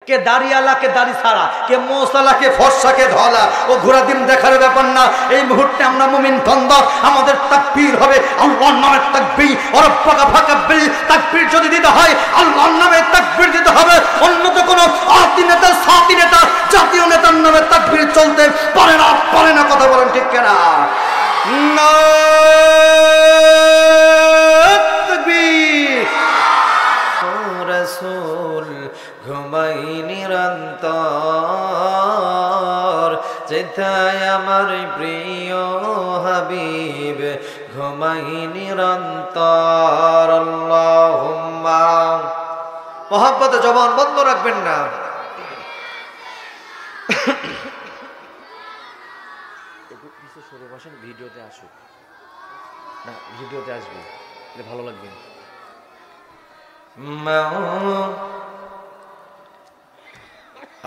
কে দাড়িওয়ালা কে দাড়ি ছাড়া, কে মোসালা কে ফর্সা কে ধলা, ও ঘোড়া দিন দেখার ব্যাপার না। এই মুহূর্তে আমরা মুমিন বান্দা, আমাদের তাকবীর হবে আল্লাহর নামে তাকবীর। রব্বাকা ফাকাব্বির, তাকবীর যদি দিতে হয় আল্লাহর নামে তাকবীর দিতে হবে। অন্য তো কোনো আতি নেতা, সাতি নেতা, জাতীয় নেতার নামে তাকবীর চলতে পারে না, পারে না। কথা বলেন ঠিক কিনা? না তাকবীর। ও রাসূল ঘুমাই নিরন্তর, যেথায় আমার প্রিয় হাবিব ঘুমাই নিরন্তর। আল্লাহুম্মা, মোহাব্বতে জবান বন্ধ রাখবেন না। ভিডিওতে আসুক না, ভিডিওতে আসবে, ভালো লাগবে।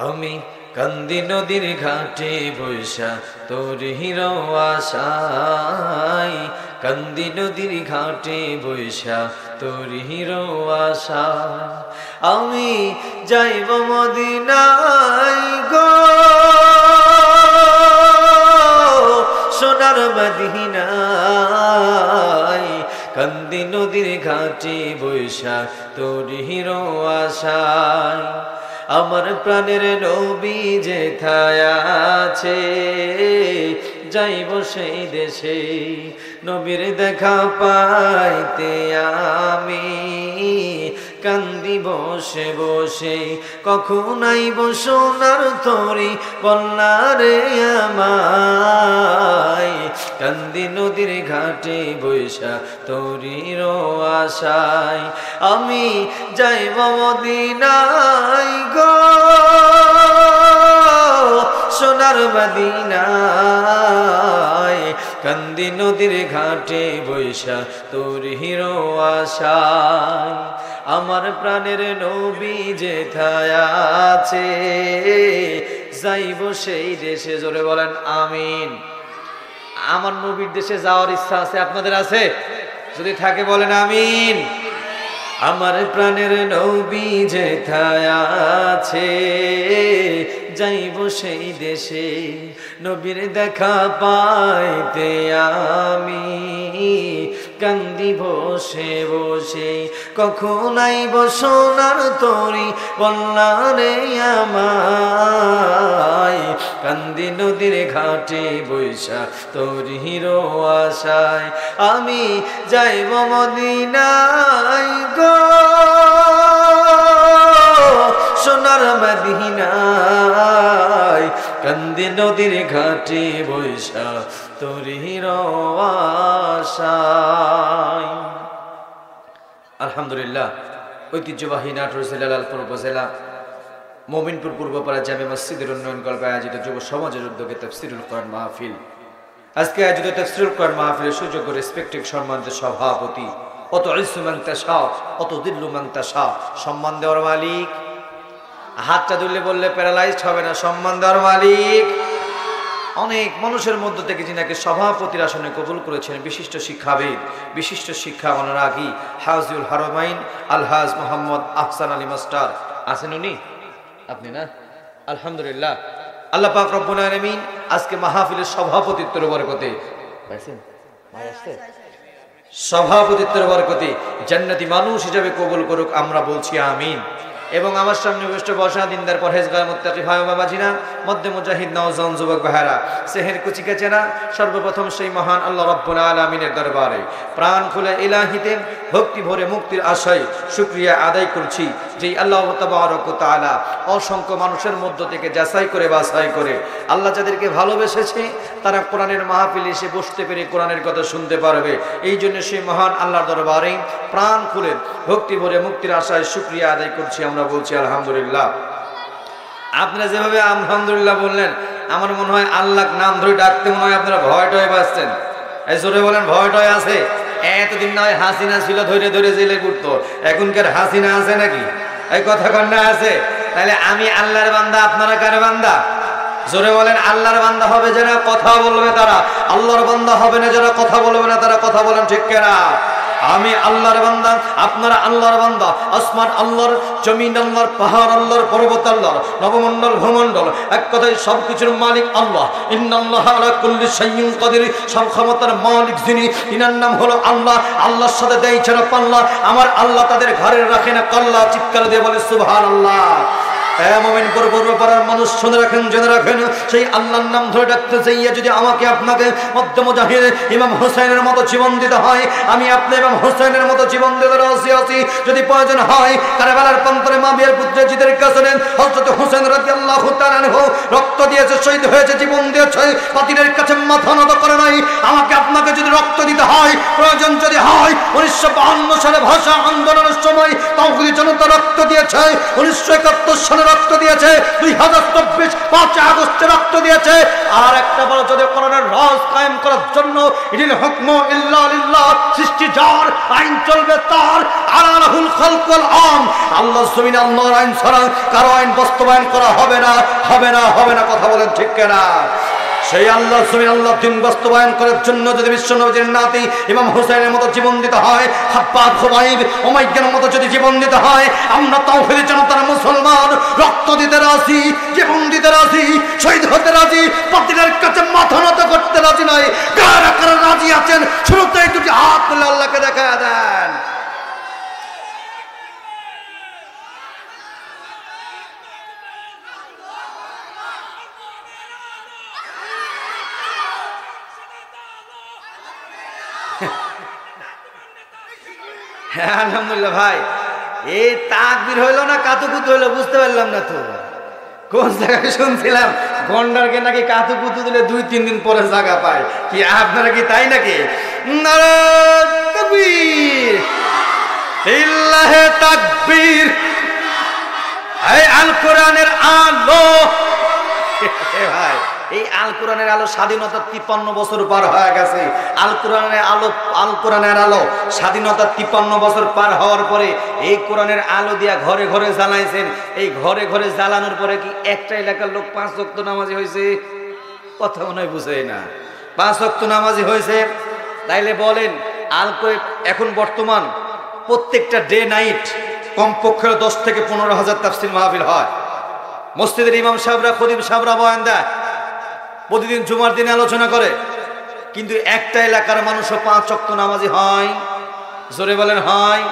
আমি কান্দি নদীর ঘাটে বৈশা তোর হিরো আশায়, কান্দি নদীর ঘাটে বৈশা তোর হিরো আশায়। আমি যাইব মদিনায় গো, সোনার মদিনায়, কান্দি নদীর ঘাটে বৈশা তোর হিরো আশায়। আমার প্রাণের নবী যেথায় আছে, যাইব সেই দেশে নবীর দেখা পাইতে আমি কান্দি বসে বসে। কখন আইব সোনার তরি বন্যারে আমায়, কান্দি নদীর ঘাটে বৈশা তোরির আশায়। আমি যাইব মদিনায় গো, সোনার মদিনায়, কান্দি নদীর ঘাটে বৈশা তোর হিরো আশায়। আমার প্রাণের নবী যেথায় আছে, যাইব সেই দেশে। জোরে বলেন আমিন। আমার নবীর দেশে যাওয়ার ইচ্ছা আছে, আপনাদের আছে? যদি থাকে বলেন আমিন। আমার প্রাণের নবী যেথায় আছে, যাইব সেই দেশে নবীর দেখা পাইতে আমি কান্দি বসে বসে। কখন আইব সোনার তরি বন্যারে আমায়, কান্দি নদীর ঘাটে বৈশা তোর হিরো আশায়। আমি যাইব মদিনায় গো, সোনার মদিনায়, কান্দি নদীর ঘাটে বৈশা তোর হিরো আশায়। আলহামদুলিল্লাহ, ঐতিহ্যবাহী নাটোর জেলা লালপুর উপজেলা মোমিনপুর পূর্বপাড়া জামে মসজিদের উন্নয়ন কল্পে আয়োজিত যুব সমাজের উদ্যোগে তাফসীরুল কোরআন মাহফিল। আজকে আয়োজিত তাফসীরুল কোরআন মাহফিলের সুযোগ্য রেসপেক্টেড সম্মানিত সভাপতি, অত ইজ্জু মান তাশা অত দিল্লু মান তাশা, সম্মান দেওয়ার মালিক। হাতটা তুললে বললে প্যারালাইজড হবে না, সম্মান দেওয়ার মালিক। অনেক মানুষের মধ্য থেকে যিনাকে সভাপতির আসনে কবুল করেছেন বিশিষ্ট শিক্ষাবিদ, বিশিষ্ট শিক্ষা অনুরাগী হাজিউল হারমাইন আলহাজ মোহাম্মদ আহসান আলী মাস্টার। আছেন উনি? আপনি না? আলহামদুলিল্লাহ, আল্লাহ পাক রব্বুল আলামিন আজকে মাহফিলের সভাপতিত্বের বরকতে পাইছেন, সভাপতিত্বের বরকতে জান্নাতি মানুষ হিসেবে কবুল করুক, আমরা বলছি আমিন। এবং আমার সামনে বসা দিনদার পরহেজগার মুত্তাকি ভাই ও বাবাজিরা, মধ্যে মুজাহিদ নওজওয়ান যুবক ভাইরা, সেহের কুচিকা চেনা, সর্বপ্রথম সেই মহান আল্লাহ রাব্বুল আলামিনের দরবারে প্রাণ খুলে ইলাহিতে ভক্তি ভরে মুক্তির আশায় শুকরিয়া আদায় করছি, যেই আল্লাহ তাবারক ওয়া তাআলা অসংখ্য মানুষের মধ্য থেকে যাচাই করে বাছাই করে আল্লাহ যাদেরকে ভালোবেসেছে তারা কোরআনের মাহফিলে এসে বসতে পেরে কোরআনের কথা শুনতে পারবে। এই জন্য সেই মহান আল্লাহর দরবারে প্রাণ খুলে ভক্তি ভরে মুক্তির আশায় শুকরিয়া আদায় করছি, আমরা বলছি আলহামদুলিল্লাহ। আপনারা যেভাবে আলহামদুলিল্লাহ বললেন, আমার মনে হয় আল্লাহ নাম ধরে ডাকতে মনে হয় আপনারা ভয় টয় পাচ্ছেন। এই জোরে বলেন, ভয় টয় আছে? এতদিন না হয় হাসিনা ছিল ধরে ধরে জেলে ঘুরতো, এখনকার হাসিনা আছে নাকি? এই কথা কন্যা আছে? তাহলে আমি আল্লাহর বান্দা, আপনারা কার বান্দা? জোরে বলেন, আল্লাহর বান্দা হবে যারা কথা বলবে তারা, আল্লাহর বান্দা হবে না যারা কথা বলবে না তারা। কথা বলেন ঠিক কিনা? আমি আল্লাহর বান্দা, আপনারা আল্লাহর বান্দা। আসমান আল্লাহর, জমিন আল্লাহর, পাহাড় আল্লাহর, পর্বত আল্লাহর, নবমণ্ডল ভূমণ্ডল, এক কথায় সবকিছুর মালিক আল্লাহ। ইন্নাল্লাহা আলা কুল্লি শাইইন কাদির, সব ক্ষমতার মালিক যিনি, তিনার নাম হলো আল্লাহ। আল্লাহর সাথে দেয় ছাড়া পাল্লা, আমার আল্লাহ তাদের ঘরে রাখে না কল্লা। চিৎকার দিয়ে বলে সুবহানাল্লাহ। মুমিন পরপাড়ার মানুষ শুনে রাখেন, জেনে রাখেন, সেই আল্লাহর নাম ধরে ডাকতে চাইয়া যদি আমাকে আপনাকে মধ্য মুজাহিদ ইমাম হোসেনের মতো জীবন দিতে হয়, আমি আপনি ইমাম হোসেনের মতো জীবন দিতে রাজি আছি। যদি প্রয়োজন হয় কারবালার প্রান্তরে মা বিয়ের পুত্র জিদের কাছে হযরত হোসেন রাদিয়াল্লাহু তাআলা আনহু রক্ত দিয়েছে, শহীদ হয়েছে, জীবন দিয়েছে, বাতিলের কাছে মাথা নত করে নাই। আমাকে আপনাকে যদি রক্ত দিতে হয়, প্রয়োজন যদি হয়, 1952 সালে ভাষা আন্দোলনের সময় তাওহীদি জনতা রক্ত দিয়েছে, 1971 সালে রক্ত দিয়েছে, 2024 5 আগস্টে রক্ত দিয়েছে। আর একটা বড় যদি কোরআনের রাজ কায়েম করার জন্য ইনিল হুকমু ইল্লা লিল্লাহ, সৃষ্টি যার, আইন চলবে তার, আলাহুল খালক ওয়াল আম, আল্লাহ জমিনে আল্লাহর আইন ছাড়া কারো আইন বাস্তবায়ন করা হবে না, হবে না, হবে না। কথা বলেন ঠিক কিনা? সেই আল্লাহ জমিন আল্লাহ দিন বাস্তবায়ন করার জন্য যদি বিশ্বনবীর নাতি ইমাম হোসেনের মতো জীবন দিতে হয়, হাব্বাব খুবাইব উমাইয়ার মতো যদি জীবন দিতে হয়, আমরা তাওহীদি জনতার মুসলমান রক্ত দিতে রাজি, জীবন দিতে রাজি, শহীদ হতে রাজি, বাতিলের কাছে মাথা নত করতে রাজি নয়। কারা কারা রাজি আছেন শুরুতেই দুটি হাত তুলে আল্লাহকে দেখা দেন। আলহামদুলিল্লাহ ভাই, এই তাকবীর হইলো না কাতুকুতু হইলো বুঝতে পারলাম না তো। কোন জায়গায় শুনছিলাম গন্ডারকে নাকি কাতুকুতু দিলে 2-3 দিন পরে জায়গা পায়। কি আপনারা কি তাই নাকি? নারে তাকবীর, লিল্লাহে তাকবীর। এই আল কোরআনের আলো ভাই, এই আল কোরআনের আলো স্বাধীনতা 53 বছর পার হয়ে গেছে। আল কোরআনের আলো স্বাধীনতা 53 বছর পার হওয়ার পরে এই কোরআনের আলো দিয়া ঘরে ঘরে জ্বালাইছেন। এই ঘরে ঘরে জ্বালানোর পরে কি একটা এলাকার লোক 5 ওয়াক্ত নামাজি হয়েছে? কথা মনে হয় বুঝে না। 5 ওয়াক্ত নামাজি হয়েছে। তাইলে বলেন এখন বর্তমান প্রত্যেকটা ডে নাইট কমপক্ষে 10 থেকে 15 হাজার তাফসীর মাহফিল হয়। মসজিদের ইমাম সাহেবরা, খতিব সাহেবরা বয়ান দেয়, প্রতিদিন জুমার দিনে আলোচনা করে, কিন্তু একটা এলাকার মানুষও 5 ওয়াক্ত নামাজি হয়? জোরে বলেন হয়?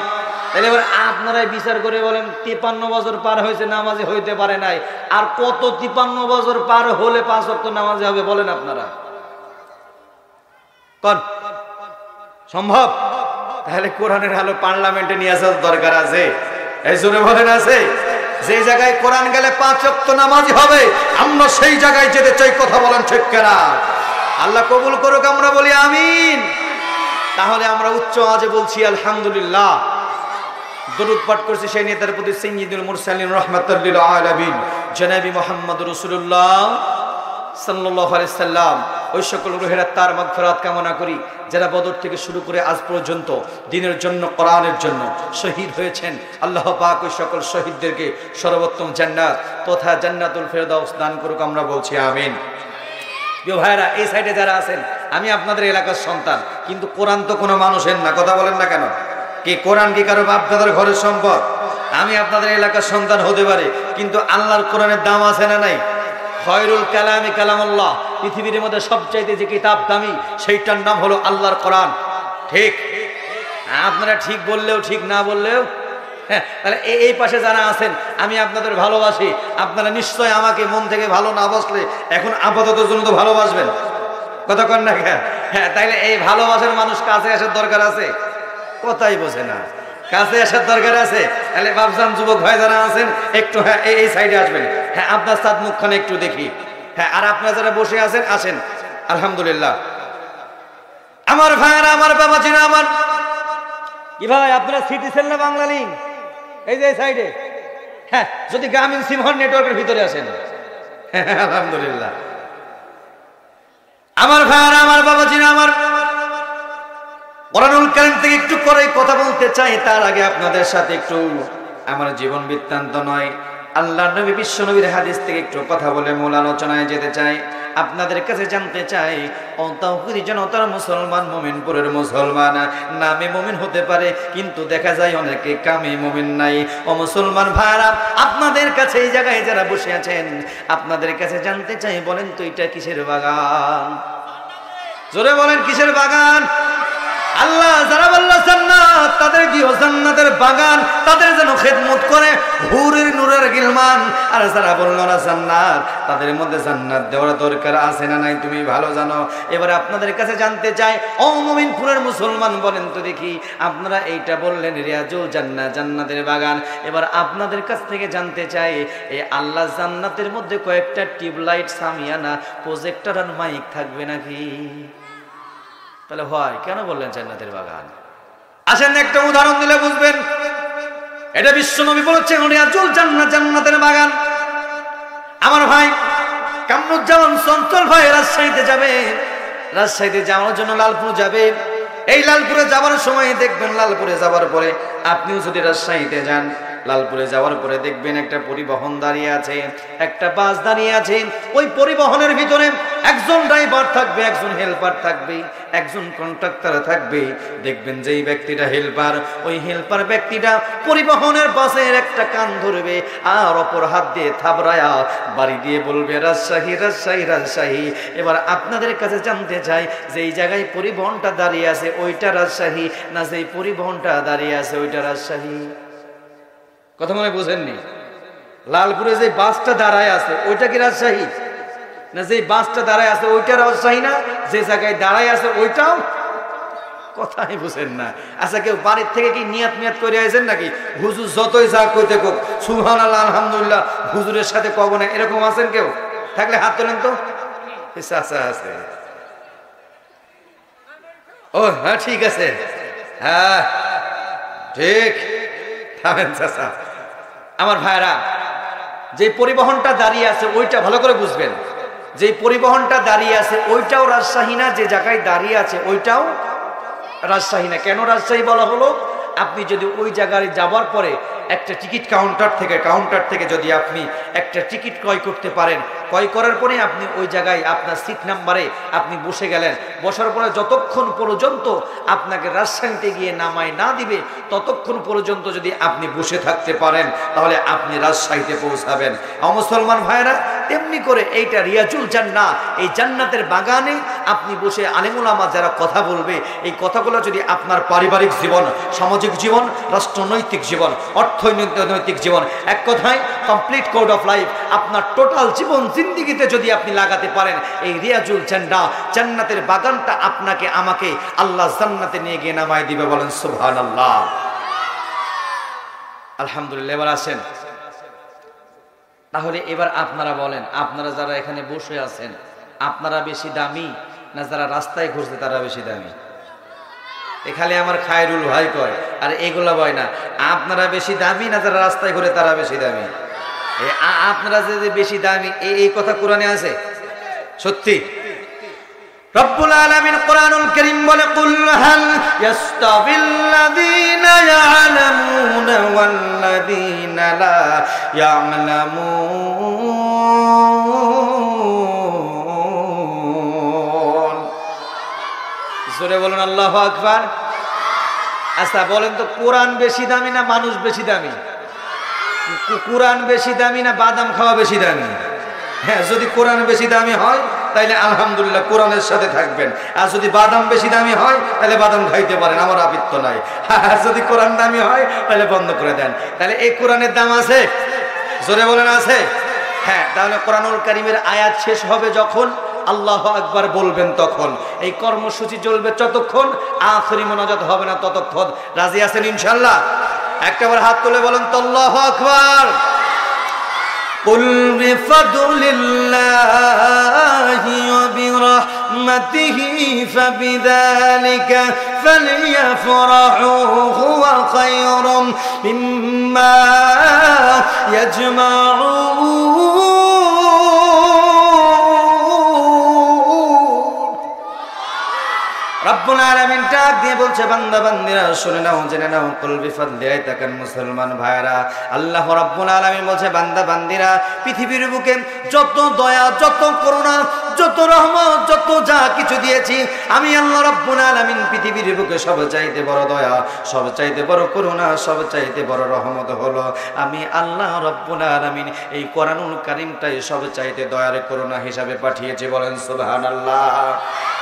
তাহলে এবার আপনারাই বিচার করে বলেন, 53 বছর পার হয়েছে নামাজি হইতে পারে নাই, আর কত 53 বছর পার হলে 5 ওয়াক্ত নামাজি হবে বলেন আপনারা? কোন সম্ভব? তাহলে কোরআনের আলো পার্লামেন্টে নিয়ে আসার দরকার আছে। এই জোরে বলেন আছে? যে জায়গায় কোরআন গেলে 5 ওয়াক্ত নামাজি হবে, আমরা সেই জায়গায় যেতে চাই। কথা বলেন ঠিক কিনা? আল্লাহ কবুল করুক, আমরা বলি আমিন। তাহলে আমরা উচ্চ আওয়াজে বলছি আলহামদুলিল্লাহ। দরুদ পাঠ করছি সেই নেতার প্রতি, সাইয়্যিদুল মুরসালিন রাহমাতুল লিল আলামিন জনাবি মুহাম্মদ রাসূলুল্লাহ সাল্লাল্লাহু আলাইহি সাল্লাম। ওই সকল রুহের তার মাগফিরাত কামনা করি যারা বদর থেকে শুরু করে আজ পর্যন্ত দ্বীনের জন্য, কোরআনের জন্য শহীদ হয়েছেন। আল্লাহ পাক ওই সকল শহীদদেরকে সর্বোত্তম জান্নাত তথা জান্নাতুল ফেরদাউস দান করুক, আমরা বলছি আমিন। প্রিয় ভাইরা, এই সাইডে যারা আছেন, আমি আপনাদের এলাকার সন্তান, কিন্তু কোরআন তো কোনো মানুষের না। কথা বলেন না কেন? কি কোরআন কি কারো বাপ দাদার ঘরের সম্পদ? আমি আপনাদের এলাকার সন্তান হতে পারে, কিন্তু আল্লাহর কোরআনের দাম আছে না নাই? খয়রুল কালামি কালামুল্লাহ, পৃথিবীর মধ্যে সবচাইতে যে কিতাব দামি সেইটার নাম হলো আল্লাহর কোরআন। ঠিক? আপনারা ঠিক বললেও ঠিক, না বললেও হ্যাঁ। তাহলে এই পাশে যারা আছেন, আমি আপনাদের ভালোবাসি। আপনারা নিশ্চয় আমাকে মন থেকে ভালো না বাসলে এখন আপাতত জন্য তো ভালোবাসবেন। কথা কন না? হ্যাঁ, তাইলে এই ভালোবাসার মানুষ কাছে আসার দরকার আছে। কথাই বোঝে না, কাছে আসার দরকার আছে। তাহলে বাপজান যুবক ভাই যারা আছেন, একটু হ্যাঁ এই সাইডে আসবেন। হ্যাঁ, আপনার সাদ মুখখানে একটু দেখি। হ্যাঁ, আর আপনারা যারা বসে আছেন আসেন। আলহামদুলিল্লাহ। আমার ভাইরা, আমার বাবাজিরা, আমার কি ভাই, আপনারা সিটিসেল না বাংলালিং? এই যে সাইডে। হ্যাঁ, যদি গ্রামীণ সিম হন নেটওয়ার্কের ভিতরে আসেন। আলহামদুলিল্লাহ। আমার ভাইরা, আমার বাবাজিরা, আমার কোরআনুল কারীম থেকে একটু করে কথা বলতে চাই। তার আগে আপনাদের সাথে একটু আমার জীবন বৃত্তান্ত নয়, আল্লাহ নবী বিশ্ব নবীর হাদিস থেকে একটু কথা বলে মূল আলোচনায় যেতে চাই। আপনাদের কাছে জানতে চাই, ও তাওহীদি জনতার মুসলমান, মুমিনপুরের মুসলমান, নামে মুমিন হতে পারে কিন্তু দেখা যায় অনেকে কামে মুমিন নাই। ও মুসলমান ভাইরা, আপনাদের কাছে এই জায়গায় যারা বসে আছেন, আপনাদের কাছে জানতে চাই, বলেন তো এটা কিসের বাগান? জোরে বলেন কিসের বাগান? আল্লাহ যারা বলল জান্নাত, তাদের কি জান্নাতের বাগান, তাদের যেন খেদমত করে হুরের নূরের গিলমান। আর যারা বলল না জান্নাত, তাদের মধ্যে জান্নাত দেওয়ার দরকার আছে না নাই তুমি ভালো জানো। এবারে আপনাদের কাছে জানতে চাই, ও মুমিনপুরের মুসলমান, বলেন তো দেখি, আপনারা এইটা বললেন রিয়াজুল জান্নাত, জান্নাতের বাগান। এবার আপনাদের কাছ থেকে জানতে চাই, এই আল্লাহ জান্নাতের মধ্যে কয়েকটা টিউবলাইট, সামিয়ানা, প্রজেক্টর আর মাইক থাকবে নাকি? তাহলে হয় কেন বললেন জান্নাতের বাগান? আসেন একটা উদাহরণ দিলে বুঝবেন। এটা বিশ্বনবী বলেছেন রিয়াজুল জান্নাত, জান্নাতের বাগান। আমার ভাই কামরুজ্জামান চঞ্চল ভাই রাজশাহীতে যাবে, রাজশাহীতে যাওয়ার জন্য লালপুর যাবে। এই লালপুরে যাওয়ার সময় দেখবেন, লালপুরে যাওয়ার পরে আপনিও যদি রাজশাহীতে যান, লালপুরে যাওয়ার পরে দেখবেন একটা পরিবহন দাঁড়িয়ে আছে, একটা বাস দাঁড়িয়ে আছে। ওই পরিবহনের ভিতরে একজন ড্রাইভার থাকবে, একজন হেল্পার থাকবে, একজন কন্ট্রাক্টর থাকবে। দেখবেন যে এই ব্যক্তিটা হেল্পার, ওই হেল্পার ব্যক্তিটা পরিবহনের বাসের একটা কান ধরবে আর অপর হাত দিয়ে থাবড়ায়া বাড়ি দিয়ে বলবে রাজশাহী, রাজশাহী, রাজশাহী। এবার আপনাদের কাছে জানতে চাই, যে এই জায়গায় পরিবহনটা দাঁড়িয়ে আছে ওইটা রাজশাহী, না যেই পরিবহনটা দাঁড়িয়ে আছে ওইটা রাজশাহী? কথা মনে বুঝেননি? লালপুরে যে বাসটা দাঁড়ায় আছে ওইটা কি রাজশাহী, না যে বাসটা দাঁড়ায় আছে ওইটা রাজশাহী, না যে জায়গায় দাঁড়ায় আছে ওইটাও? কথাই বুঝেন না। আচ্ছা, কেউ বাড়ির থেকে কি নিয়াত মিয়াত করে আছেন নাকি? হুজুর যতই যা কইতে কোক সুবহানাল্লাহ আলহামদুলিল্লাহ হুজুরের সাথে কব না, এরকম আছেন কেউ? থাকলে হাত তোলেন তো। আচ্ছা আছে, ও হ্যাঁ ঠিক আছে, হ্যাঁ ঠিক। আমার ভাইরা, যে পরিবহনটা দাঁড়িয়ে আছে ওইটা ভালো করে বুঝবেন। যে পরিবহনটা দাঁড়িয়ে আছে ওইটাও রাজশাহী না, যে জায়গায় দাঁড়িয়ে আছে ওইটাও রাজশাহী না। কেন রাজশাহী বলা হলো? আপনি যদি ওই জায়গায় যাওয়ার পরে একটা টিকিট কাউন্টার থেকে যদি আপনি একটা টিকিট ক্রয় করতে পারেন, ক্রয় করার পরে আপনি ওই জায়গায় আপনার সিট নাম্বারে আপনি বসে গেলেন, বসার পরে যতক্ষণ পর্যন্ত আপনাকে রাজশাহীতে গিয়ে নামায় না দিবে ততক্ষণ পর্যন্ত যদি আপনি বসে থাকতে পারেন, তাহলে আপনি রাজশাহীতে পৌঁছাবেন। মুসলমান ভাইরা, তেমনি করে এইটা রিয়াজুল জান্নাত, এই জান্নাতের বাগানে আপনি বসে আলেম উলামা যারা কথা বলবে, এই কথাগুলো যদি আপনার পারিবারিক জীবন, সামাজিক জীবন, রাষ্ট্রনৈতিক জীবন, অর্থনৈতিক জীবন, এক কথায় কমপ্লিট কোড অফ লাইফ, আপনার টোটাল জীবন জিন্দিগিতে যদি আপনি লাগাতে পারেন, এই রিয়াজুল জান্নাত, জান্নাতের বাগানটা আপনাকে আমাকে আল্লাহ জান্নাতে নিয়ে গিয়ে নামায় দিবে। বলেন সুবহানাল্লাহ, আলহামদুলিল্লাহ। এবার আসেন, তাহলে এবার আপনারা বলেন, আপনারা যারা এখানে বসে আছেন, আপনারা বেশি দামি না যারা রাস্তায় ঘুরছে তারা বেশি দামি? এখানে আমার খায়রুল ভাই কয়, আর এগুলা বয় না। আপনারা বেশি দামি না যারা রাস্তায় ঘুরে তারা বেশি দামি? আপনারা যে বেশি দামি, এই কথা কোরআনে আছে? সত্যি? রব্বুল আলামিন কোরআনুল কারীম বলে, কুল হাল ইয়াস্তাবিল্লাযীনা ইয়ালামুনা ওয়াল্লাযীনা লা ইয়ালামুন। জোরে বলুন আল্লাহু আকবার। আচ্ছা বলেন তো, কোরআন বেশি দামি না মানুষ বেশি দামি? কোরআন বেশি দামি না বাদাম খাওয়া বেশি দামি? হ্যাঁ, যদি কোরআন বেশি দামি হয় তাইলে আলহামদুলিল্লাহ কোরআনের সাথে থাকবেন, আর যদি বাদাম বেশি দামি হয় তাহলে বাদাম খাইতে পারেন, আমার আপত্তি নাই। আর যদি কোরআন দামি হয় তাহলে বন্ধ করে দেন। তাহলে এই কোরআনের দাম আছে? জোরে বলেন আছে? হ্যাঁ, তাহলে কোরআনুল কারীমের আয়াত শেষ হবে যখন আল্লাহু আকবার বলবেন তখন, এই কর্মসূচি চলবে যতক্ষণ আখিরি মোনাজাত হবে না ততক্ষণ। রাজি আছেন ইনশাআল্লাহ? একটাবার হাত তুলে বলেন তো আল্লাহু আকবার। قل بفضل الله وبرحمته فبذلك فليفرحوا هو خير مما يجمعون। রব্বুল আলামিন ডাক দিয়ে বলছে বান্দা বান্দিরা শুনে নাও জেনে নাও কুল বিফাদলিহি তাকান মুসলমান ভাইরা আল্লাহ রাব্বুল আলামিন বলছে বান্দা বান্দিরা পৃথিবীর বুকে যত দয়া যত করুণা যত রহমত যত যা কিছু দিয়েছি আমি আল্লাহ রাব্বুল আলামিন পৃথিবীর বুকে সবচাইতে বড় দয়া সবচাইতে বড় করুণা সবচাইতে বড় রহমত হলো আমি আল্লাহ রাব্বুল আলামিন এই কোরআনুল কারীমটাই সবচাইতে দয়ার করুণা হিসাবে পাঠিয়েছি বলেন সুবহানাল্লাহ।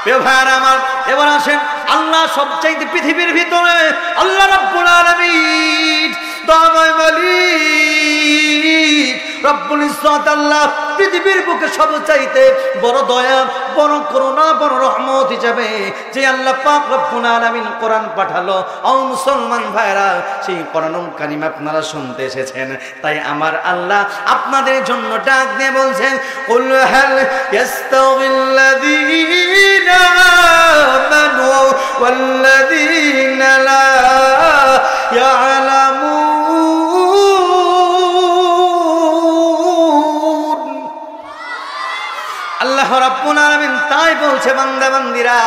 প্রিয় ভাইরা আমার এবার আসেন আল্লাহ সবচাইতে পৃথিবীর ভিতরে আল্লাহ রাব্বুল আলামিন দয়াময় মালিক রব্বুল ইজ্জত আল্লাহ পৃথিবীর বুকে সবচাইতে বড় দয়া বড় করুণা বড় রহমত হিসাবে যে আল্লাহ পাক রব্বুল আলামিন কোরআন পাঠালো ও মুসলমান ভাইরা সেই কোরআনুল কারীম আপনারা শুনতে এসেছেন তাই আমার আল্লাহ আপনাদের জন্য ডাক দিয়ে বলছেন কুল হাল ইয়াস্তাউিল্লাযীনা আমানু ওয়াল্লাযীনা লা ইয়ালামুন আল্লাহ রাব্বুল আলামিন তাই বলছে বান্দা বান্দিরা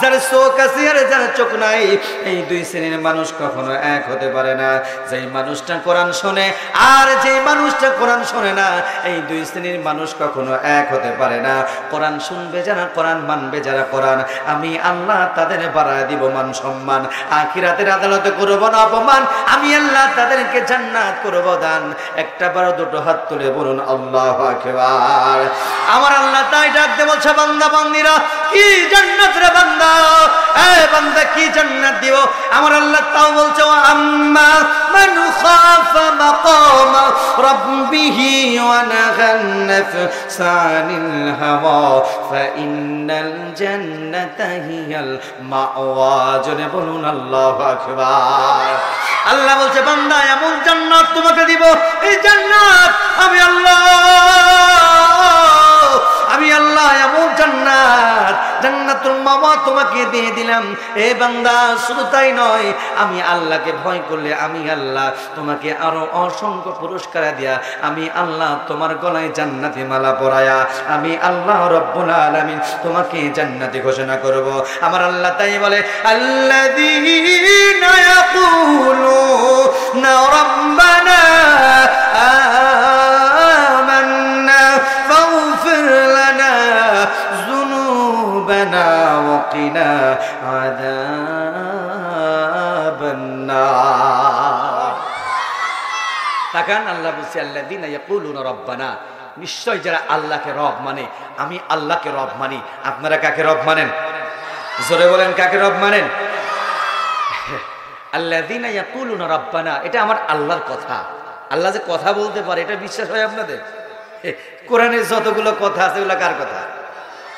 যার চোখ আছে আর যার চোখ নাই এই দুই শ্রেণীর মানুষ কখনো এক হতে পারে না যেই মানুষটা কোরআন শোনে আর যেই মানুষটা কোরআন শোনে না এই দুই শ্রেণীর মানুষ কখনো এক হতে পারে না কোরআন শুনবে যারা কোরআন মানবে যারা কোরআন আমি আল্লাহ তাদের বাড়ায় দিব মান সম্মান আখিরাতের আদালতে করব না অপমান আমি আল্লাহ তাদেরকে জান্নাত করব দান একটা বড় দুটো হাত তুলে বলুন আল্লাহু আকবার আমার আল্লাহ তাই ডাক দিয়ে বলছে বান্দা বান্দিরা কি জান্নাত রে বান্দা বান্দা কি জান্নাত দিব আমার আল্লাহ তাও বলছে আম্মা মান খাফা মাকাম রাব্বিহি ওয়া নাহান নাফসা আনিল হাওয়া ফা ইন্নাল জান্নাতা হিয়াল মাওয়া জনে বলুন আল্লাহু আকবার আল্লাহ বলছে বান্দা এমন জান্নাত তোমাকে দিব এই জান্নাত আমি আল্লাহ এমন জান্নাত জান্নাতুল মাওয়া তোমাকে দিয়ে দিলাম এ বান্দা শুধু তাই নয় আমি আল্লাহকে ভয় করলে আমি আল্লাহ তোমাকে আরো অসংখ্য পুরস্কার দিয়া আমি আল্লাহ তোমার গলায় জান্নাতি মালা পরায়া আমি আল্লাহ রব্বুল আলামিন তোমাকে জান্নাতি ঘোষণা করব আমার আল্লাহ তাই বলে আল্লাযীনা ইয়াকুলুনা রাব্বানা আমান্না ফাগফির লানা যুনুবানা ওয়া কিনা আযাবান নার তাকান আল্লাহ বলছে আল্লাযীনা ইয়াকুলুনা রাব্বানা নিশ্চয় যারা আল্লাহকে রব মানে আমি আল্লাহকে রব মানি আপনারা কাকে রব মানেন জোরে বলেন কাকে রব মানেন আল্লাযীনা ইয়াকুলুনা রাব্বানা এটা আমার আল্লাহর কথা আল্লাহ যে কথা বলতে পারে এটা বিশ্বাস হয় আপনাদের কোরআনের যতগুলো কথা আছে ওগুলো কার কথা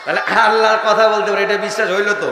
তাহলে আল্লাহর কথা বলতে পারে এটা বিশ্বাস হইল তো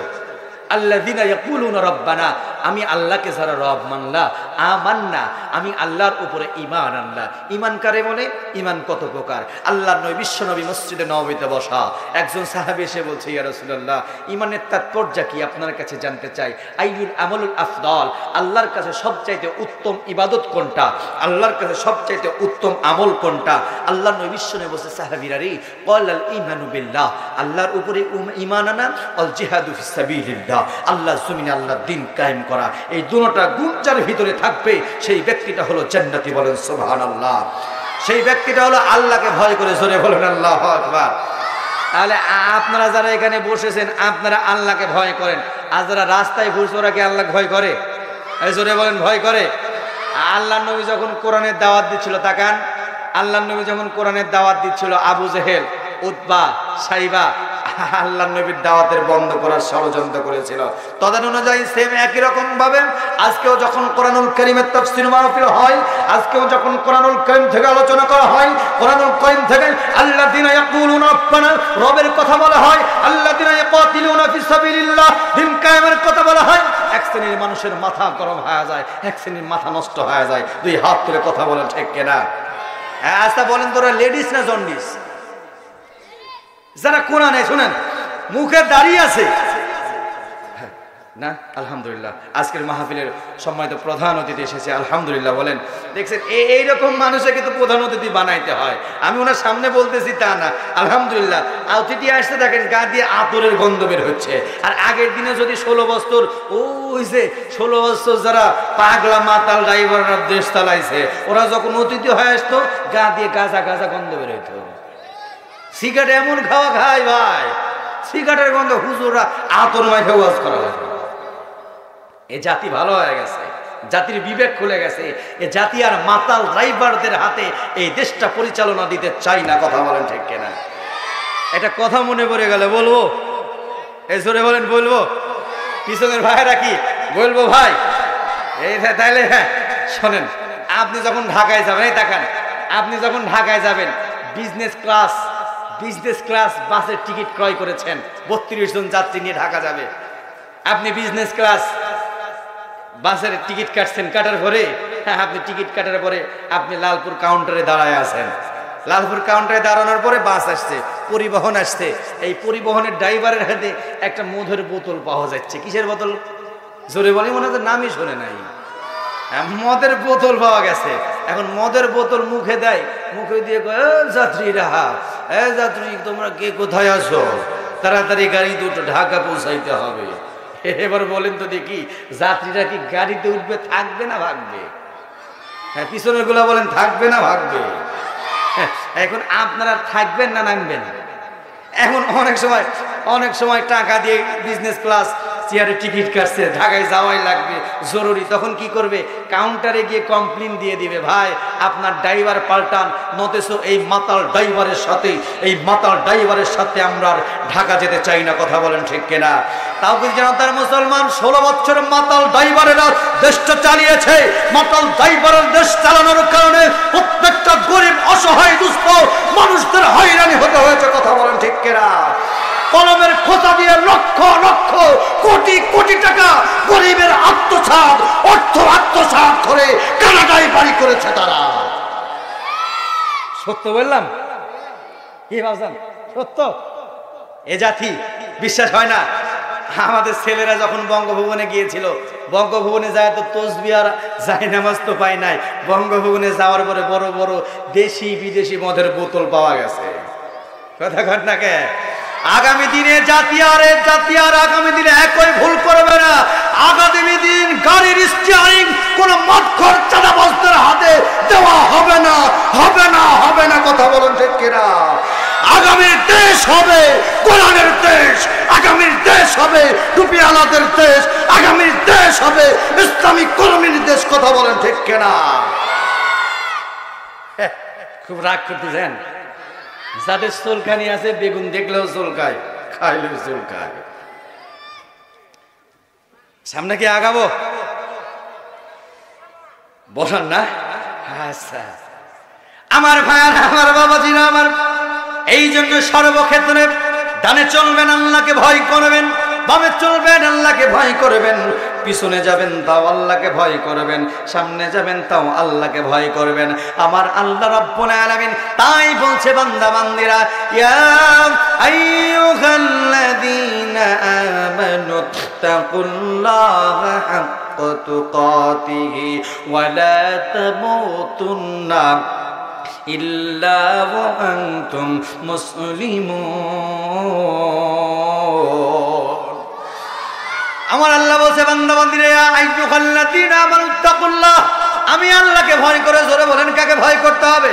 আল্লাযীনা ইয়াকুলুনা রাব্বানা আমি আল্লাহকে যারা রব মানলা আমান্না আমি আল্লাহর উপরে ঈমান আনলা ঈমান কারে বলে ঈমান কত প্রকার আল্লাহর নবী বিশ্ব নবী মসজিদে নববীতে বসা একজন সাহাবী এসে বলছে ইয়া রাসূলুল্লাহ ঈমানের তাৎপর্য কি আপনার কাছে জানতে চাই আইয়ুল আমালুল আফদাল আল্লাহর কাছে সবচাইতে উত্তম ইবাদত কোনটা আল্লাহর কাছে সবচাইতে উত্তম আমল কোনটা আল্লাহর নবী বিশ্ব নবী বলছে সাহাবীরা রে ক্বালাল ঈমানু বিল্লাহ আল্লাহর উপরে ঈমান আনা ওয়াল জিহাদু ফিস সাবিলিল্লাহ আল্লাহর জমিনে আল্লাহর দ্বীন কায়েম করা এই দুটোটা গুণ যার ভিতরে থাকবে সেই ব্যক্তিটা হলো জান্নাতি বলেন সুবহানাল্লাহ সেই ব্যক্তিটা হলো আল্লাহকে ভয় করে জোরে বলেন আল্লাহু আকবার তাহলে আপনারা যারা এখানে বসেছেন আপনারা আল্লাহকে ভয় করেন আর যারা রাস্তায় ঘুরছে ওরা কি আল্লাহকে ভয় করে জোরে বলেন ভয় করে আল্লাহর নবী যখন কোরআনের দাওয়াত দিচ্ছিল তাকান আল্লাহর নবী যখন কোরআনের দাওয়াত দিচ্ছিল আবু জেহেল উতবা সাইবা আল্লাহর নবীর দাওয়াতের বন্ধ করার ষড়যন্ত্র করেছিল তদনুযায়ী সেম একই রকম ভাবে আজকেও যখন কোরআনুল কারীমের তাফসীর মাহফিল হয় আজকেও যখন কোরআনুল কারীম থেকে আলোচনা করা হয় কোরআনুল কারীম থেকে আল্লাযীনা ইয়াকুলুনা রাব্বানা রবের কথা বলা হয় আল্লাযীনা ইয়াকাতিলুনা ফি সাবিলিল্লাহ দ্বীন কায়েমের কথা বলা হয় এক শ্রেণীর মানুষের মাথা গরম হয়ে যায় এক শ্রেণীর মাথা নষ্ট হয়ে যায় দুই হাত তুলে কথা বলেন ঠিক কিনা আচ্ছা বলেন তোরা লেডিস না জন্ডিস যারা কোরআনে শুনেন মুখে দাঁড়িয়ে আছে না? আলহামদুলিল্লাহ। আজকের মাহফিলের সম্মানিত প্রধান অতিথি এসেছে, আলহামদুলিল্লাহ বলেন। দেখছেন এইরকম মানুষে কিন্তু প্রধান অতিথি বানাইতে হয়। আমি ওনার সামনে বলতেছি তা না, আলহামদুলিল্লাহ। অতিথি আসতে দেখেন গা দিয়ে আতরের গন্ধ বের হচ্ছে। আর আগের দিনে যদি 16 বছর ওই যে 16 বছর যারা পাগলা মাতাল ড্রাইভাররা দেশ চালাইছে, ওরা যখন অতিথি হয়ে আসতো গা দিয়ে গাঁজা গাঁজা গন্ধ বের হইতো। সিগারেট এমন খাওয়া খায় ভাই, সিগারেটের গন্ধ হুজুররা আতর মাইখে ওয়াজ করা লাগে। এ জাতি ভালো হয়ে গেছে, জাতির বিবেক খুলে গেছে। এ জাতি আর মাতাল ড্রাইভারদের হাতে এই দেশটা পরিচালনা দিতে চাই না। কথা বলেন ঠিক কিনা? এটা কথা মনে পড়ে গেলে বলবো, এই জোরে বলেন বলবো। পিছনের ভাইরা কি বলবো ভাই? এই তাইলে হ্যাঁ শোনেন, আপনি যখন ঢাকায় যাবেন, এই তাকান, আপনি যখন ঢাকায় যাবেন বিজনেস ক্লাস বাসের টিকিট ক্রয় করেছেন, 32 জন যাত্রী নিয়ে ঢাকা যাবে। আপনি বিজনেস ক্লাস বাসের টিকিট কাটছেন, কাটার পরে হ্যাঁ আপনি টিকিট কাটার পরে আপনি লালপুর কাউন্টারে দাঁড়ায় আছেন। লালপুর কাউন্টারে দাঁড়ানোর পরে বাস আসছে, পরিবহন আসছে। এই পরিবহনের ড্রাইভারের হাতে একটা মধুর বোতল পাওয়া যাচ্ছে। কিসের বোতল? জোরে বলি, মনে হচ্ছে নামই শোনে নাই। মদের বোতল পাওয়া গেছে। এখন মদের বোতল মুখে দেয়, মুখে দিয়ে কয়, যাত্রীরা, যাত্রী তোমরা কে কোথায় আসো, তাড়াতাড়ি গাড়ি দুটো ঢাকা পৌঁছাইতে হবে। এবার বলেন তো দেখি, যাত্রীরা কি গাড়িতে উঠবে, থাকবে না ভাগবে? হ্যাঁ, পিছনের গুলা বলেন থাকবে না ভাগবে? এখন আপনারা থাকবেন না নামবেন? এখন অনেক সময় টাকা দিয়ে বিজনেস ক্লাস চেয়ারে টিকিট কাটছে, ঢাকায় যাওয়াই লাগবে জরুরি। তখন কি করবে? কাউন্টারে গিয়ে কমপ্লেন দিয়ে দিবে, ভাই আপনার ড্রাইভার পাল্টান, নতেছো এই মাতাল ড্রাইভারের সাথে আমরা ঢাকা যেতে চাই না। কথা বলেন ঠিক কিনা? তাও কি জনতার মুসলমান 16 বছরের মাতাল ড্রাইভারেরা দেশটা চালিয়েছে। মাতাল ড্রাইভারের দেশ চালানোর কারণে প্রত্যেকটা গরিব অসহায় দুস্থ মানুষদের হয়রানি হতে হয়েছে। কথা বলেন ঠিক কিনা? কলমের খোঁচা দিয়ে লক্ষ লক্ষ কোটি কোটি টাকা গরিবের অর্থ আত্মসাৎ করে কানাডায় বাড়ি করেছে তারা। সত্য বললাম কি ভাবছেন? সত্য। এ জাতি বিশ্বাস হয় না। আমাদের ছেলেরা যখন বঙ্গভবনে গিয়েছিল, বঙ্গভবনে যায় তো তসবিহ আর জায়নামাজ তো পায় নাই। বঙ্গভবনে যাওয়ার পরে বড় বড় দেশি বিদেশি মদের বোতল পাওয়া গেছে। কথা ঘটনাকে আগামী দিনে জাতি আর আগামী দিনে একই ভুল করবে না। আগামী দিন গাড়ির স্টিয়ারিং কোন মদখোর চাঁদাবাজদের হাতে দেওয়া হবে না। কথা বলেন ঠিক কিনা? আগামীর দেশ হবে কোরআনের দেশ, আগামীর দেশ হবে টুপিওয়ালাদের দেশ, আগামীর দেশ হবে ইসলামিক কর্মীর দেশ। কথা বলেন ঠিক কিনা? খুব রাগ করতেছেন? যাদের চুলকানি আছে, বেগুন দেখলেও চুলকায়, খাইলেও চুলকায়। সামনে কি আগাবো? বসান না? আচ্ছা আমার ভাইয়ার, আমার বাবাজিরা, আমার এই জন্য সর্বক্ষেত্রে ডানে চলবেন আল্লাহকে ভয় করবেন, বামে চলবেন আল্লাহকে ভয় করবেন, পিছনে যাবেন তাও আল্লাহকে ভয় করবেন, সামনে যাবেন তাও আল্লাহকে ভয় করবেন। আমার আল্লাহ রাব্বুল আলামিন তাই বলছে, বান্দা বান্দিরা, ইয়া আইয়ুহাল্লাযীনা আমানু তাকুল্লাহা হাক্কা তুকাতিহি ওয়া লা তামুতুন্না ইল্লা ওয়া আনতুম মুসলিমুন। আমার আল্লাহ বলছে, বান্দা বান্দিরা, ইয়া আইয়ুহাল্লাযীনা আমানু তাকুল্লাহ, আমি আল্লাহকে ভয় করে। জোরে বলেন কাকে ভয় করতে হবে?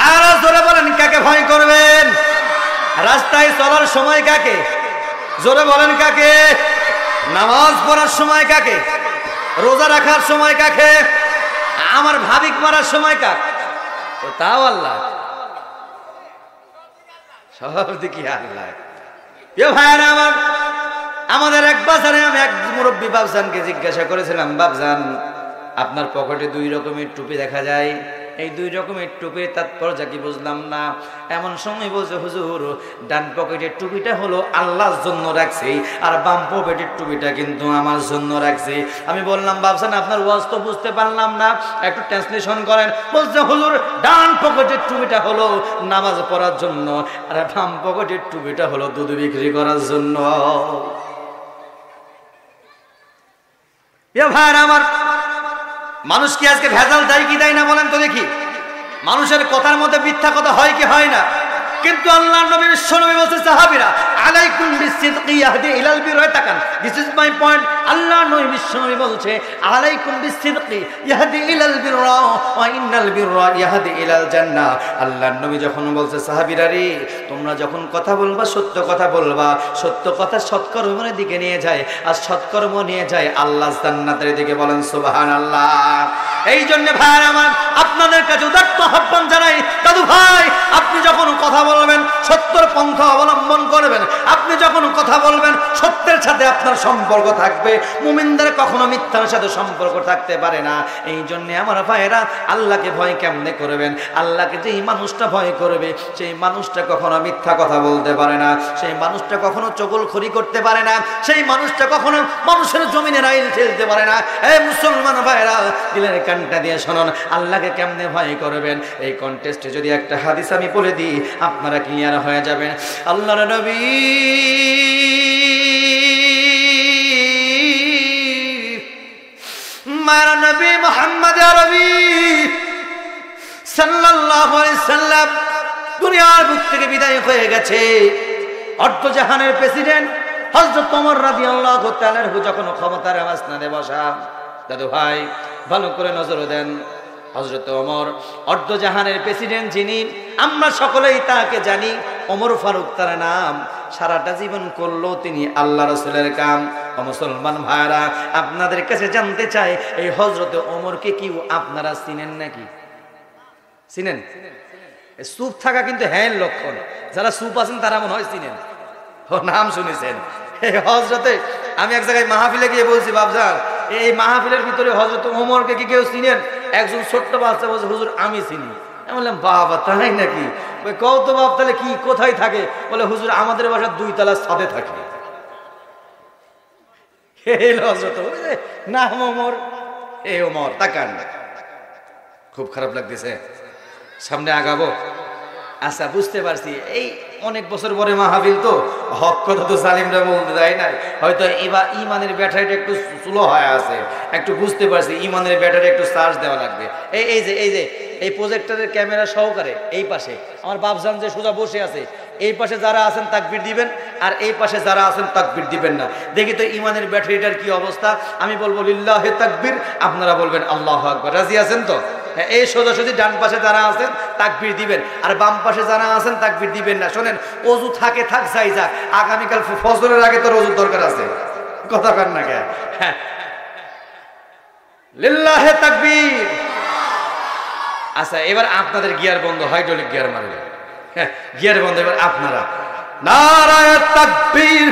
আর জোরে বলেন কাকে ভয় করবেন? রাস্তায় চলার সময় কাকে? জোরে বলেন কাকে? নামাজ পড়ার সময় কাকে? রোজা রাখার সময় কাকে? আমার ভাবিক মারার সময় কাকে? তাও আল্লাহ। সব দেখি আল্লাহ। ভাইয়ারা আমার, আমাদের এক বাজারে আমি এক মুরব্বী বাবজানকে জিজ্ঞাসা করেছিলাম, বাবজান আপনার পকেটে 2 রকমের টুপি দেখা যায়, এই 2 রকমের টুপির তাৎপর্য কি বুঝলাম না। এমন সময় বলছে, হুজুর ডান পকেটের টুপিটা হলো আল্লাহর জন্য রাখছি, আর বাম পকেটের টুপিটা কিন্তু আমার জন্য রাখছি। আমি বললাম, বাবজান আপনার ওয়াজ তো বুঝতে পারলাম না, একটু ট্রান্সলেশন করেন। বলছে, হুজুর ডান পকেটের টুপিটা হলো নামাজ পড়ার জন্য, আর বাম পকেটের টুপিটা হলো দুধ বিক্রি করার জন্য। এ ভাইরা আমার, মানুষ কি আজকে ভেজাল দেয় কি দেয় না বলেন তো দেখি? মানুষের কথার মধ্যে মিথ্যা কথা হয় কি হয় না? কিন্তু আল্লাহর নবী বিশ্বনবী বলছে সাহাবীরা আলাইকুম বিসিদকি ইয়াহদি ইলাল বির, তাকান, দিস ইজ মাই পয়েন্ট। আল্লাহর নবী বিশ্বনবী বলছে আলাইকুম বিসিদকি ইয়াহদি ইলাল বির ওয়া ইন্নাল বিররা ইয়াহদি ইলাল জান্নাহ। আল্লাহর নবী যখন বলছে সাহাবীরা রে, তোমরা যখন কথা বলবা সত্য কথা বলবা, সত্য কথা সৎকর্মের দিকে নিয়ে যায়, আর সৎকর্ম নিয়ে যায় আল্লাহ জান্নাতের দিকে। বলেন সুবহানাল্লাহ। এই জন্য ভাইরা আমার, আপনাদের কাছে উদাত্ত আহ্বান জানাই, দাদু ভাই আপনি যখন কথা বলবেন সত্যের পন্থা অবলম্বন করবেন, আপনি যখন কথা বলবেন সত্যের সাথে আপনার সম্পর্ক থাকবে। মুমিনদের কখনো মিথ্যার সাথে সম্পর্ক থাকতে পারে না। এই জন্য আমার ভাইয়েরা, আল্লাহকে ভয় কেমনে করবেন? আল্লাহকে যেই মানুষটা ভয় করবে সেই মানুষটা কখনো মিথ্যা কথা বলতে পারে না, সেই মানুষটা কখনো চগলখড়ি করতে পারে না, সেই মানুষটা কখনো মানুষের জমিনে রাইল ঠেলতে পারে না। এই মুসলমান ভাইয়েরা, দিলের কানটা দিয়ে শুনুন, আল্লাহকে কেমনে ভয় করবেন এই কন্টেস্টে যদি একটা হাদিস আমি বলে দিই, আপনারা ক্লিয়ার হয়ে যাবেন। আল্লাহর নবী মার নবী মুহাম্মদ আরবি সাল্লাল্লাহু আলাইহি সাল্লাম দুনিয়ার বুক থেকে বিদায় হয়ে গেছে। অর্ধজাহানের প্রেসিডেন্ট হযরত ওমর রাদিয়াল্লাহু তাআলা যখন ক্ষমতার আসনে বসা, দাদু ভাই ভালো করে নজর দেন, হযরত ওমর অর্ধজাহানের প্রেসিডেন্ট যিনি, আমরা সকলেই তাকে জানি, ওমর ফারুক তার নাম। সারাটা জীবন করলো তিনি আল্লাহ রাসূলের কাম। ও মুসলমান ভাইরা, আপনাদের কাছে জানতে চাই, এই হযরত ওমরকে কি আপনারা চিনেন নাকি? চিনেন? চুপ থাকা কিন্তু হ্যাঁ লক্ষণ, যারা চুপ আছেন তারা মনে হয় চিনেন, ও নাম শুনেছেন। এই হযরতে, আমি এক জায়গায় মাহফিলে গিয়ে বলছি, বাবজান এই মাহফিলের ভিতরে হযরত ওমরকে কি কেউ চিনেন? একজন ছোট্ট বাচ্চা বলছে, হুজুর আমি চিনি। আমি বললাম বাবা তাই নাকি? ওই কত বাপ, তাহলে কি কোথায় থাকে? বলে হুজুর আমাদের বাসার 2 তলার ছাদে থাকে। হযরত নাম ওমর, এ ওমর। তাকান, খুব খারাপ লাগতেছে, সামনে আগাবো। আচ্ছা বুঝতে পারছি, এই অনেক বছর পরে মাহফিল তো, হক কথা তো সালিমরা বলতে দেয় না, হয়তো এবার ইমানের ব্যাটারিটা একটু স্লো হয়ে আছে, একটু বুঝতে পারছি ইমানের ব্যাটারি একটু চার্জ দেওয়া লাগবে। এই প্রজেক্টরের ক্যামেরা সহকারে এই পাশে আমার বাপজান যে সোজা বসে আছে, এই পাশে যারা আছেন তাকবীর দিবেন, আর এই পাশে যারা আছেন তাকবীর দিবেন না। দেখি তো ইমানের ব্যাটারিটার কি অবস্থা। আমি বলবো লিল্লাহে তাকবীর, আপনারা বলবেন আল্লাহু আকবার। রাজি আছেন তো? এই সোজাসুজি ডান পাশে যারা আছেন তাকবীর দিবেন, আর বাম পাশে যারা আছেন তাকবীর দিবেন না। শোনেন, ওযু থাকে থাক যাই যাক, আগামীকাল ফজরের আগে তোর ওযুর দরকার আছে, কথা কান না কে? হ্যাঁ, লিল্লাহে তাকবীর। আচ্ছা এবার আপনাদের গিয়ার বন্ধ, হাইড্রোলিক গিয়ার মারবে। হ্যাঁ, গিয়ার বন্ধ, এবার আপনারা নারায়ে তাকবীর।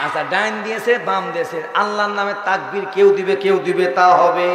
আচ্ছা ডাইন দিয়েছে বাম দিয়েছে, আল্লাহর নামে তাকবীর কেউ দিবে তা হবে?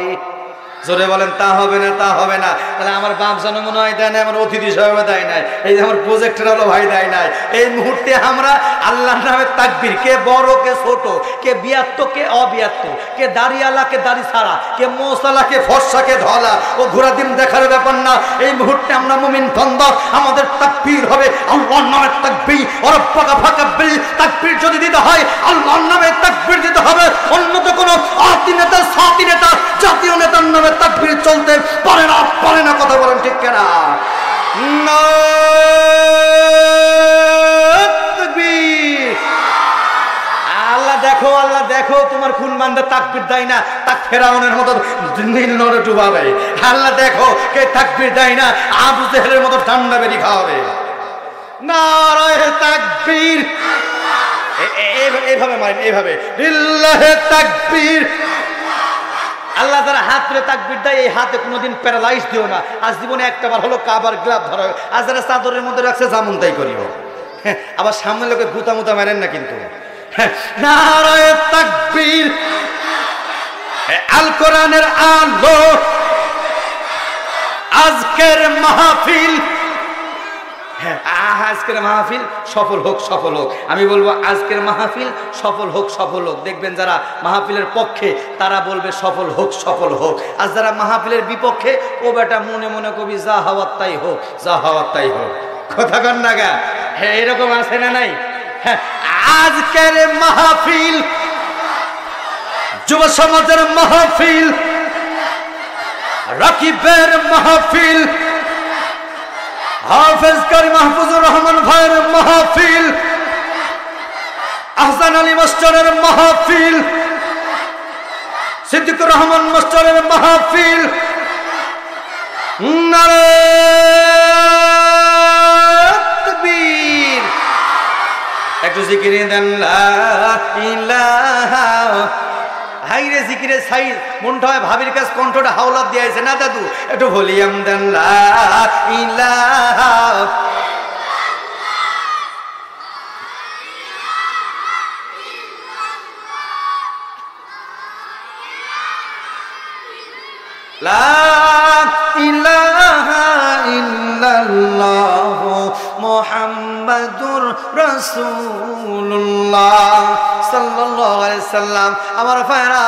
জোরে বলেন, তা হবে না, তা হবে না। তাহলে আমার বাপ জন মনে হয় দেয় না, আমার অতিথি সাহেব দেয় নাই, এই যে আমার প্রজেক্টর হলো ভাই দেয় নাই। এই মুহূর্তে আমরা আল্লাহর নামে তাকবীর, কে বড় কে ছোট, কে বিয়াত্ত কে অবিয়াত্ত, কে দাড়িওয়ালা কে দাড়ি ছাড়া, কে মোসালা কে ফর্সা কে ধলা, ও ঘোরা দিন দেখার ব্যাপার না। এই মুহূর্তে আমরা মুমিন বান্দা, আমাদের তাকবীর হবে আল্লাহর নামে তাকবীর। রব্বাকা ফাকাব্বির, তাকবীর যদি দিতে হয় আল্লাহর নামে তাকবীর দিতে হবে। অন্য তো কোনো আতি নেতা সাতি নেতা জাতীয় নেতার নামে তাকবীর চলতে পারে না, কথা বলেন ঠিক কিনা? আল্লাহ দেখো, আল্লাহ দেখো, তোমার খুন বান্দা তাকবীর দেয় না, তাক ফেরাউনের মতো নীল নরে ডুবাবে। আল্লাহ দেখো কে তাকবীর দেয় না, আবু জেহেলের মতো ঠান্ডা বেরি খাওয়াবে। নারায়ে তাকবীর, এইভাবে মারেন, এইভাবে লিল্লাহে তাকবীর। আল্লাহ যারা হাত তুলে তাকবীর দেয়, এই হাতে কোনোদিন প্যারালাইজ দিও না। আজ জীবনে একটাবার হলো কাবার গ্লাভ ধরো, আজ যারা চাদরের মধ্যে রাখছে যেমন তাই করিও। আবার সামনে লোকে গুতা মুতা মারেন না কিন্তু। নারায়ে তাকবীর। আল কোরআনের আলো, আজকের মাহফিল, আজকের মাহফিল সফল হোক, সফল হোক। আমি বলবো আজকের মাহফিল সফল হোক, সফল হোক। দেখবেন যারা মাহফিলের পক্ষে তারা বলবে সফল হোক, সফল হোক। আর যারা মাহফিলের বিপক্ষে, ও বেটা মনে মনে কবি যা হওয়ার তাই হোক, যা হওয়ার তাই হোক। কথা কন না গা? হ্যাঁ, এরকম আছে না নাই? হ্যাঁ, আজকের মাহফিল যুব সমাজের মাহফিল, রাকিবের মাহফিল, হাফেজ কারি মাহফুজুর রহমান ভাইয়ের মাহফিল, আহসান আলী মাস্টারের মাহফিল, সিদ্দিকুর রহমান মাস্টারের মাহফিল, নারে তাকবীর। একটু জিকিরে দেন লা ইলাহা। হাইরে জিকিরে সাইজ মনটা হয় ভাবির কাছে কণ্ঠটা হাওলাত দিয়েছে না দাদু, একটু ভলিউম দেন লা ইলাহা। লা ইলাহা ইল্লাল্লাহ মুহাম্মাদুর রাসূলুল্লাহ সাল্লাল্লাহু আলাইহি সাল্লাম। আমার ভাইরা,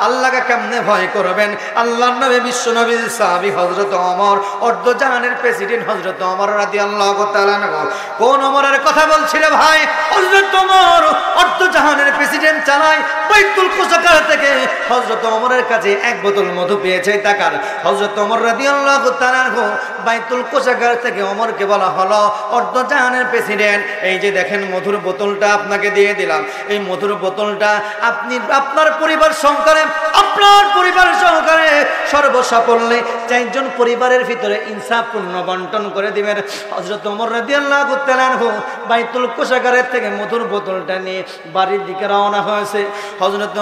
আল্লাহকে কেমনে ভয় করবেন? আল্লাহর নবী, বিশ্ব নবী, সাহাবী হযরত ওমর, অর্ধ জাহানের প্রেসিডেন্ট হযরত ওমর রাদিয়াল্লাহু তাআলা আনহু। কোন ওমরের কথা বলছিলে ভাই? হযরত ওমর অর্ধ জাহানের প্রেসিডেন্ট চালায়, বাইতুল কুসাকার থেকে হযরত ওমরের কাছে এক বোতল মধু পেয়েছে টাকার। হযরত ওমর রাদিয়াল্লাহু তাআলা আনহু বাইতুল কুসাকার থেকে ওমরকে বলা হলো, অর্ধ জাহানের প্রেসিডেন্ট, এই যে দেখেন মধুর বোতলটা আপনাকে দিয়ে দিলাম। এই মধুর বোতলটা আপনি আপনার পরিবার সহকারে, আপনার পরিবার সহকারে সর্বসাফল্যে 4 জন পরিবারের ভিতরে ইনসাফপূর্ণ বন্টন করে দিবেন। হযরত ওমর রাদিয়াল্লাহু তাআলা আনহু বাইতুল কুসাকারের থেকে মধুর বোতলটা নিয়ে বাড়ির দিকে রওনা হয়েছে। হযরত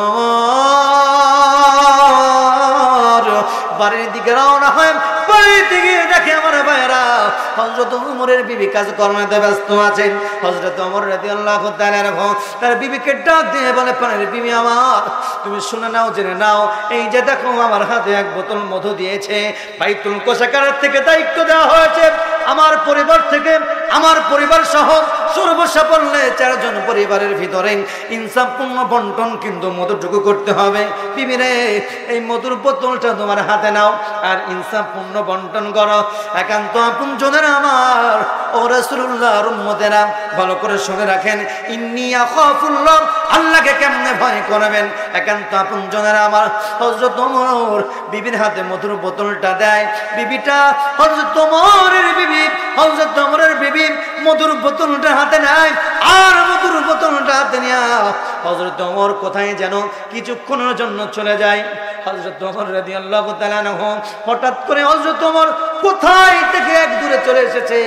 ওমর বাড়ির দিকে রওনা হয়, বাড়ির দিকে দেখে আমার ভাইরা হযরত ওমরের বিবি কাজ কর্মে ব্যস্ত আছেন। হযরত ওমর রাদিয়াল্লাহু তাআলা আনহু তার বিবিকে ডাক দিয়ে বলে, প্রাণের বিবি আমার, তুমি শুনে নাও, জেনে নাও, এই যে দেখো আমার হাতে এক বোতল মধু দিয়েছে, বাইতুল কুসাকার থেকে দায়িত্ব দেওয়া হয়েছে আমার পরিবার থেকে, আমার পরিবার সহ সর্বসাফল্যে 4 জন পরিবারের ভিতরে ইনসাফপূর্ণ বন্টন কিন্তু মধুটুকু করতে হবে। বিবি রে, এই মধুর বোতলটা তোমার হাতে নাও আর ইনসাফপূর্ণ বন্টন করো। একান্ত আপনজনের আমার ও রাসূলুল্লাহর উম্মতেরা ভালো করে শুনে রাখেন, ইন্নী আখাফুল্লাহ, আল্লাহকে কেমনে ভয় করবেন? একান্ত আপনজনের আমার হযরত ওমর বিবির হাতে মধুর বোতলটা দেয়। বিবিটা হযরত ওমরের বিবি, হযরত ওমরের বিবি মধুর বোতলটা হাতে নেয় আর মধুর বোতলটা হাতে নিয়ে হযরত ওমর কোথায় যেন কিছুক্ষণের জন্য চলে যায়। হযরত ওমর রাদিয়াল্লাহু তাআলা আনহু হঠাৎ করে হযরত ওমর কোথায় থেকে এক দূরে চলে এসেছে।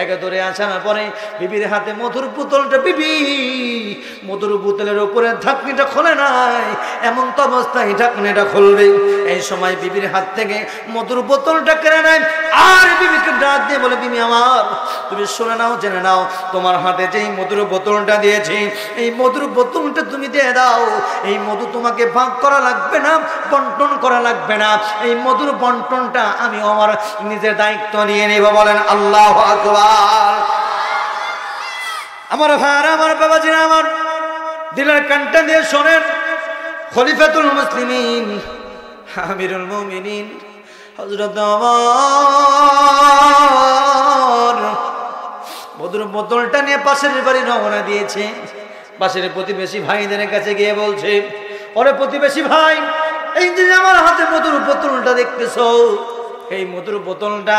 এক দূরে আসার পরে বিবির হাতে মধুর বোতলটা, বিবি মধুর বোতলের উপরে ঢাকনিটা খোলে নাই, এমন তো অবস্থায় ঢাকনিটা খুলবে। এই সময় বিবির হাত থেকে মধুর বোতলটা কেড়ে নেয় আর বিবিকে ডাক দিয়ে বলে, বিবি আমার, তুমি শুনে নাও, জেনে নাও, তোমার হাতে যেই মধুর বোতলটা দিয়েছি, এই মধুর বোতলটা তুমি দিয়ে দাও। এই মধু তোমাকে ভাগ করা লাগবে না, বন্টন করা লাগবে না, এই মধুর বন্টনটা আমি আমার নিজের দায়িত্ব নিয়ে নেব। বলেন আল্লাহু আকবার। আমার ভাইরা, আমার বাবাজিরা, আমার দিলের কানটা দিয়ে শোনেন, খলিফাতুল মুসলিমিন, আমিরুল মুমিনিন হযরত ওমর মধুর বোতলটা নিয়ে পাশের বাড়ি রওনা দিয়েছে। পাশের প্রতিবেশী ভাইদের কাছে গিয়ে বলছে, ওরে প্রতিবেশী ভাই, এই যে আমার হাতে মধুর বোতলটা দেখতেছো, এই মধুর বোতলটা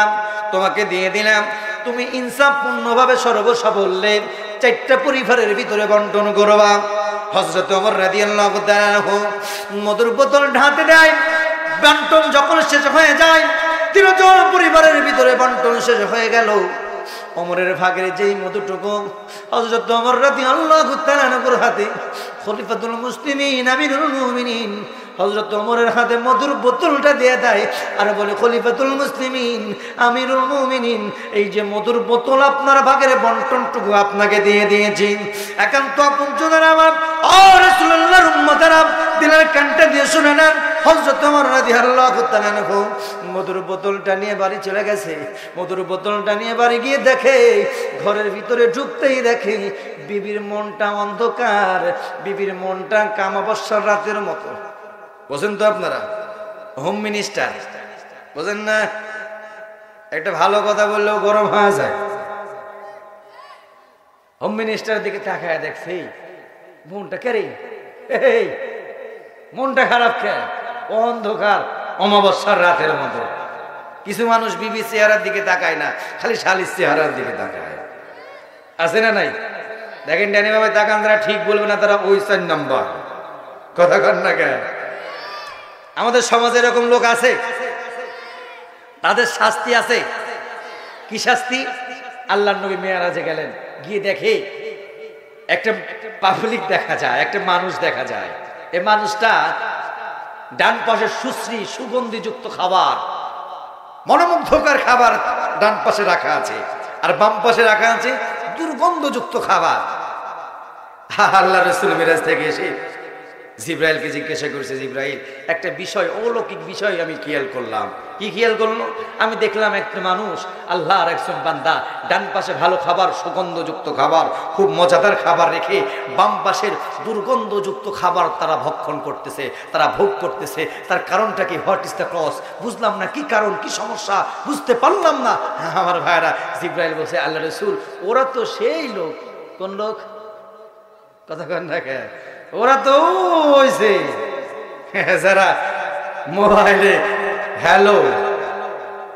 তোমাকে দিয়ে দিলাম, তুমি ইনসাফপূর্ণভাবে সর্বসাফল্যে 4টা পরিবারের ভিতরে বন্টন করবা। হযরত ওমর রাদিয়াল্লাহু তাআলা আনহু মধুর বোতল হাতে দেয়। বন্টন যখন শেষ হয়ে যায়, 3 জন পরিবারের ভিতরে বন্টন শেষ হয়ে গেল। ওমরের ভাগের যেই মধুটুকু হযরত ওমর রাদিয়াল্লাহু তাআলা আনহুর হাতে, খলিফাতুল মুসলিমিন, আমিরুল মুমিনিন হযরত ওমরের হাতে মধুর বোতলটা দিয়ে দেয় আর বলে, খলিফাতুল মুসলিমিন, আমিরুল মুমিনিন, এই যে মধুর বোতল আপনার ভাগের বন্টনটুকু আপনাকে দিয়ে দিয়েছি। একান্ত আপনজনের আমার ও রাসূলুল্লাহর উম্মতেরা দিলের কানটা দিয়ে শুনে নেন, হযরত ওমর রাদিয়াল্লাহু তাআলা আনহু মধুর বোতলটা নিয়ে বাড়ি চলে গেছে। মধুর বোতলটা নিয়ে বাড়ি গিয়ে দেখে, ঘরের ভিতরে ঢুকতেই দেখে বিবির মনটা অন্ধকার, বিবির মনটা কামাবস্যার রাতের মতো। বোঝেন তো আপনারা? হোম মিনিস্টার বোঝেন না? একটা ভালো কথা বললেও গরম হয়ে যায়। হোম মিনিস্টারের দিকে তাকায় দেখছে, মনটা কে রে, মনটা খারাপ কেন? অন্ধকার অমাবস্যার রাতের মতো। কিছু মানুষ বিবি চেহারার দিকে তাকায় না, খালি শালির চেহারার দিকে তাকায়, আছে না নাই? দেখেন ডানি ভাবে তাকান, তারা ঠিক বলবে না, তারা ওই 4 নাম্বার কথা কন না কেন? আমাদের সমাজে এরকম লোক আছে, তাদের শাস্তি আছে। কি শাস্তি? আল্লাহর নবী মেরাজে গেলেন, গিয়ে দেখে একটা পাবলিক দেখা যায়, একটা মানুষ দেখা যায়। এই মানুষটা ডান পাশে সুশ্রী সুগন্ধিযুক্ত খাবার, মনোমুগ্ধকর খাবার ডান পাশে রাখা আছে, আর বাম পাশে রাখা আছে দুর্গন্ধযুক্ত খাবার। আল্লাহ রাসূল মিরাজ থেকে এসে জিব্রাইলকে জিজ্ঞাসা করেছে, জিব্রাইল, একটা বিষয়, অলৌকিক বিষয় আমি খেয়াল করলাম। কি খেয়াল করলো? আমি দেখলাম একটা মানুষ, আল্লাহর একজন বান্দা, ডান পাশে ভালো খাবার, সুগন্ধযুক্ত খাবার, খুব মজাদার খাবার রেখে বাম পাশের দুর্গন্ধযুক্ত খাবার তারা ভক্ষণ করতেছে, তারা ভোগ করতেছে। তার কারণটা কি? What is the cause? বুঝলাম না, কি কারণ, কি সমস্যা বুঝতে পারলাম না। আমার ভাইরা, জিব্রাইল বলছে, আল্লাহ রাসূল, ওরা তো সেই লোক। কোন লোক? কথা কন না কেন? ওরা তো হইছে যারা মোবাইলে হ্যালো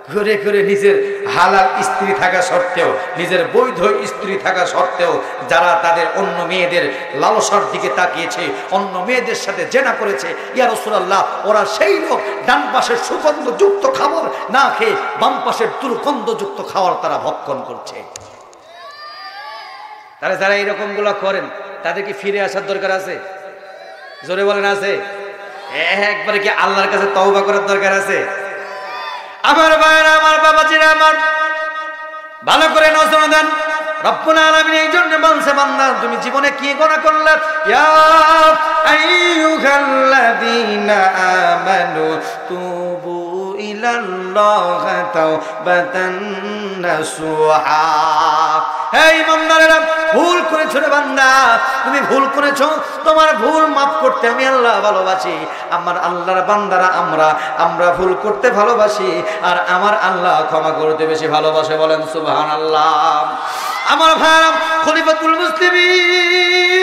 ঘুরে ঘুরে নিজের হালাল স্ত্রী থাকা সত্ত্বেও, নিজের বৈধ স্ত্রী থাকা সত্ত্বেও যারা তাদের অন্য মেয়েদের লালসার দিকে তাকিয়েছে, অন্য মেয়েদের সাথে জেনা করেছে, ইয়া রাসূলুল্লাহ, ওরা সেই লোক। ডান পাশের সুগন্ধযুক্ত খাবার না খেয়ে বাম পাশের দুর্গন্ধযুক্ত খাবার তারা ভক্ষণ করছে। তারা যারা এইরকম গুলা করেন, তাদের কি ফিরে আসার দরকার আছে? জোরে বলেন, আছে? একবারে কি আল্লাহর কাছে তওবা করার দরকার আছে? আমার ভাইরা, আমার বাবাজিরা, আমার ভালো করে নজর দেন। রব্বুল আলামিন এই জন্য বলছে, বান্দা তুমি জীবনে কি গুনাহ করলে? ইয়া আইয়ুহাল্লাযীনা আমানু তুবু ইলাল্লাহি তাওবাতান নাসুহা। হে ইমানদারেরা, ভুল করেছো রে বান্দা, তুমি ভুল করেছো, তোমার ভুল মাফ করতে আমি আল্লাহ ভালোবাসি। আমার আল্লাহর বান্দারা আমরা ভুল করতে ভালোবাসি, আর আমার আল্লাহ ক্ষমা করতে বেশি ভালোবাসে। বলেন সুবহানাল্লাহ। আমার ভাই, খলিফাতুল মুসলিমিন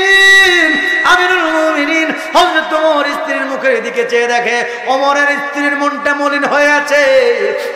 আমিরুল মুমিনিন হযরত ওমর স্ত্রীর মুখের দিকে চেয়ে দেখে, ওমরের স্ত্রীর মনটা মলিন হয়ে আছে,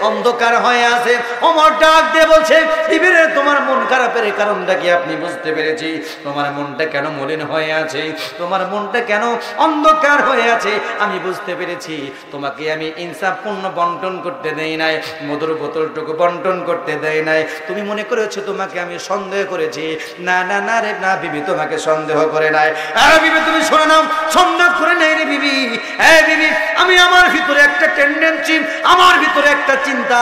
অন্ধকার হয়ে আছে। ওমর ডাক দিয়ে বলছে, বিবিরে, তোমার মন খারাপের কারণটা কি আপনি বুঝতে পেরেছি? তোমার মনটা কেন মলিন হয়ে আছে, তোমার মনটা কেন অন্ধকার হয়ে আছে আমি বুঝতে পেরেছি। তোমাকে আমি ইনসাফপূর্ণ বন্টন করতে দেই নাই, মধুর বোতলটুকু বন্টন করতে দেই নাই। তুমি মনে করেছো তোমাকে আমি সন্দেহ করেছি। না না না রে, না বিবি, তোমাকে সন্দেহ করে নাই। বিবি, তুমি শোনো না, সন্দেহ করে নাই রে বিবি। বিবি, আমি আমার ভিতরে একটা টেন্ডেন্সি, আমার ভিতরে একটা চিন্তা,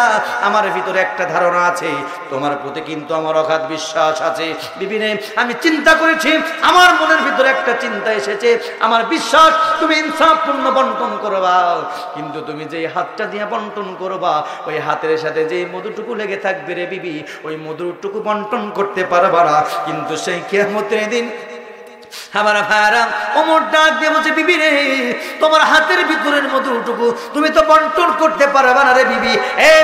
আমার ভিতরে একটা ধারণা আছে, তোমার প্রতি কিন্তু আমার অগাধ বিশ্বাস আছে। বিবি রে, আমি চিন্তা করেছি, আমার মনের ভিতরে একটা চিন্তা এসেছে, আমার বিশ্বাস তুমি ইনসাফপূর্ণ বন্টন করবা, কিন্তু তুমি যে হাতটা দিয়ে বন্টন করবা, ওই হাতের সাথে যে মধুটুকু লেগে থাকবে রে বিবি, ওই মধুটুকু বন্টন করতে পারবা না। কিন্তু সেই কিয়ামতের দিন আমার ভাইরা, ওমর ডাক দিয়ে বলছে, বিবি রে, তোমার হাতের ভিতরের মধুটুকু তুমি তো বন্টন করতে পারবে না রে বিবি।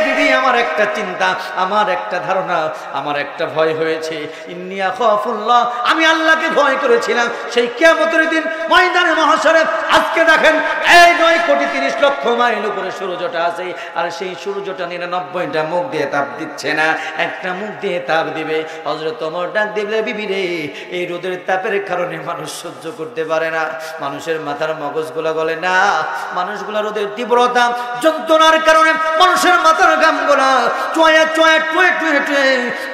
বিবি, আমার একটা চিন্তা, আমার একটা ধারণা, আমার একটা ভয় হয়েছে। ইন্নী আখাফুল্লাহ, আমি আল্লাহকে ভয় করেছিলাম সেই কিয়ামতের দিন ময়দানে মহাশরে। আজকে দেখেন, এই 9,30,00,000 মাইল উপরে সূর্যটা আছে, আর সেই সূর্যটা 99টা মুখ দিয়ে তাপ দিচ্ছে না, একটা মুখ দিয়ে তাপ দিবে। হযরত ওমর ডাক দিলে, বিবি রে, এই রোদের তাপের কারণে মানুষ সহ্য করতে পারে না, মানুষের মাথার মগজগুলা গলে না, মানুষগুলা রোদের তীব্রতা যন্ত্রণার কারণে মানুষের মাথার ঘামগুলা চোয়া চোয়া টুয়ে টুয়ে টুয়ে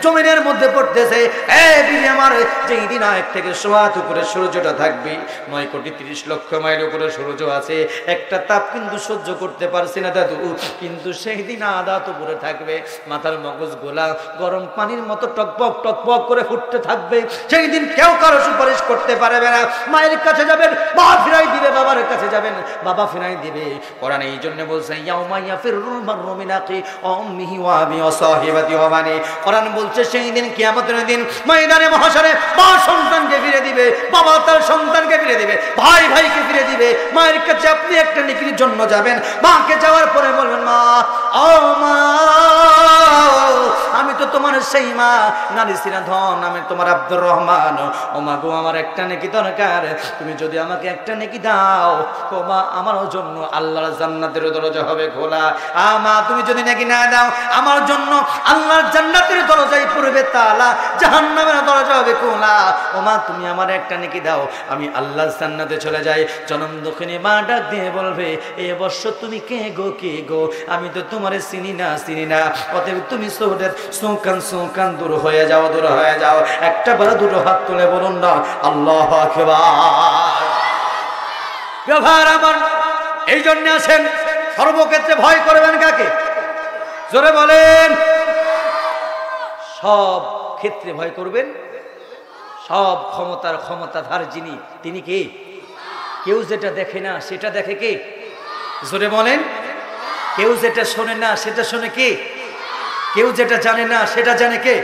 জমিনের মধ্যে পড়তেছে। বিবি আমার, যেই দিন 1 থেকে 1.5 উপরে সূর্যটা থাকবে, 9,30,00,000 মাইল উপরে সূর্য আছে, একটা তাপ কিন্তু সহ্য করতে পারছি না দাদু, কিন্তু সেই দিন আদাত উপরে থাকবে, মাথার মগজগুলা গরম পানির মতো টকবক টকবক করে ফুটতে থাকবে। সেই দিন কেউ কারো সুপারিশ করতে পারবে না। মায়ের কাছে যাবেন, মা ফিরাই দিবে, বাবার কাছে যাবেন, বাবা ফিরাই দিবে। কোরআন এই জন্য বলছে, ইয়াউমা ইয়াফিরুল মাররু মিন আখি ওয়া উম্মিহি ওয়া আবি ওয়া সাহিবাতি ওয়া বানি। কোরআন বলছে, সেই দিন কিয়ামতের দিন ময়দানে মহাশরে মা সন্তানকে ফিরে দিবে, বাবা তার সন্তানকে ফিরে দিবে, ভাই ভাইকে ফিরে দিবে। মায়ের কাছে আপনি একটা নেকির জন্য যাবেন, মাকে যাওয়ার পরে বলবেন, মা ও মা, আমি তো তোমার সেই মা, নারী সিনা ধন, আমি তোমার আব্দুর রহমান। ও মা গো, আমার একটা নেকি দরকার, তুমি যদি আমাকে একটা নেকি দাও, ও মা আমার জন্য আল্লাহর জান্নাতের দরজা হবে খোলা। মা তুমি যদি নেকি না দাও, আমার জন্য আল্লাহর জান্নাতের দরজাই পড়বে তালা, জাহান্নামের দরজা হবে খোলা। ও মা তুমি আমার একটা নেকি দাও, আমি আল্লাহর জান্নাতে চলে যাই। জনম দক্ষিণে মা ডাক দিয়ে বলবে, এ বর্ষ তুমি কে গো, কে গো, আমি তো তোমারে চিনি না, চিনি না। অতএব তুমি সোহদের সুকান দূর হয়ে যাও, দূর হয়ে যাও। একটা বার দুটো হাত তুলে বলুন না আল্লাহু আকবার। ব্যবহার আমার এই জন্য আছেন, সর্বক্ষেত্রে ভয় করবেন কাকে? জোরে বলেন। সব ক্ষেত্রে ভয় করবেন, সব ক্ষমতার ক্ষমতাধার যিনি, তিনি কে? কেউ যেটা দেখে না সেটা দেখে কে? জোরে বলেন। কেউ যেটা শোনে না সেটা শোনে কে? কেউ যেটা জানে না সেটা জানে কে?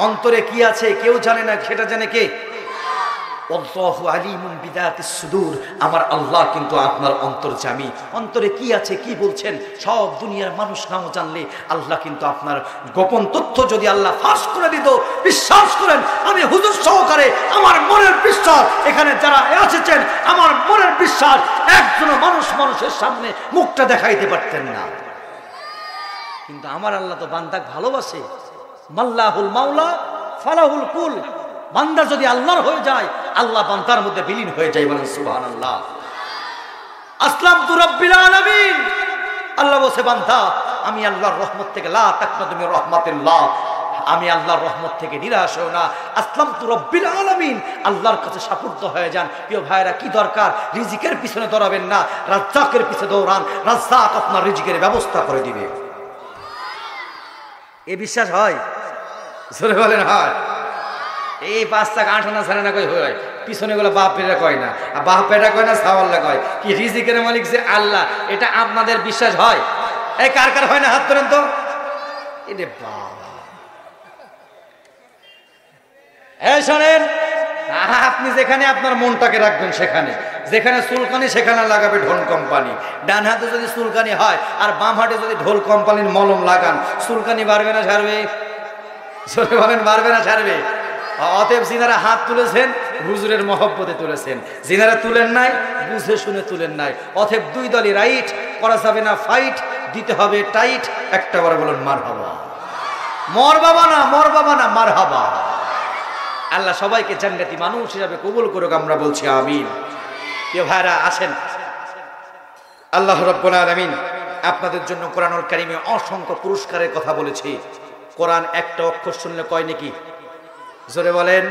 অন্তরে কি আছে কেউ জানে না সেটা জানে কে? আল্লাহু আলিমুন বিদাতিস সুদূর, আমার আল্লাহ কিন্তু আপনার অন্তর্যামী। অন্তরে কি আছে কি বলছেন সব দুনিয়ার মানুষ নাও জানলে আল্লাহ কিন্তু আপনার গোপন তথ্য যদি আল্লাহ ফাঁস করে দিত, বিশ্বাস করেন আমি হুজুর সহকারে আমার মনের বিশ্বাস, এখানে যারা এসেছেন আমার মনের বিশ্বাস, একজন মানুষের সামনে মুখটা দেখাইতে পারতেন না। কিন্তু আমার আল্লাহ তো বান্দাক ভালোবাসে। মাল্লাহুল মাওলা ফালাহুল কুল, বান্দা যদি আল্লাহর হয়ে যায় আল্লাহ বান্দার মধ্যে বিলীন হয়ে যায়। বলেন সুবহানাল্লাহ। আসলামতু রাব্বিল আলামিন, আল্লাহ বলছে বান্দা আমি আল্লাহর রহমত থেকে, লা তাকনাতু মির রাহমাতিল্লাহ, আমি আল্লাহর রহমত থেকে নিরাশ হও না। আসলামতু রাব্বিল আলামিন, আল্লাহর কাছে সাপুর্দ হয়ে যান। প্রিয় ভাইরা, কি দরকার? রিজিকের পিছনে দৌড়াবেন না, রাজ্জাকের পিছনে দৌড়ান, রাজ্জাক আপনার রিজিকের ব্যবস্থা করে দিবে। এ বিশ্বাস হয়? জোরে বলেন হয়? এই 5 টাকা 8 আনা ছাড়ে না কই হয়, পিছনে গুলো বাপেরা কয় না, আর বাপেরা কয় না সাওয়াল্লা কয় কি রিজিকের মালিক যে আল্লাহ, এটা আপনাদের বিশ্বাস হয়? এই কার কার হয় না হাত তোলেন তো। এরে বাবা, এই শোনেন, আপনি যেখানে আপনার মনটাকে রাখবেন সেখানে, যেখানে চুলকানি সেখানে লাগাবে ঢোল কোম্পানি। ডান হাতে যদি চুলকানি হয় আর বাম হাতে যদি ঢোল কোম্পানির মলম লাগান, চুলকানি বাড়বে না ছাড়বে? জোরে বলেন, বাড়বে না ছাড়বে? অতএব যিনারা হাত তুলেছেন হুজুরের মহব্বতে তুলেছেন, যিনারা তুলেন নাই বুঝে শুনে তুলেন নাই। অতএব দুই দলই রাইট, করা যাবে না ফাইট, দিতে হবে টাইট। একটা বার বলুন মারহাবা। মর বাবা না, মর বাবা না, মারহাবা। আল্লাহ সবাইকে জান্নাতি মানুষ হিসাবে কবুল করুক, আমরা বলছি আমিন। প্রিয় ভাইরা আসেন, আল্লাহ রাব্বুল আলামিন আপনাদের জন্য কোরআনুল কারীমে অসংখ্য পুরস্কারের কথা বলেছি। কোরআন একটা অক্ষর শুনলে কয় নাকি? জোরে বলেন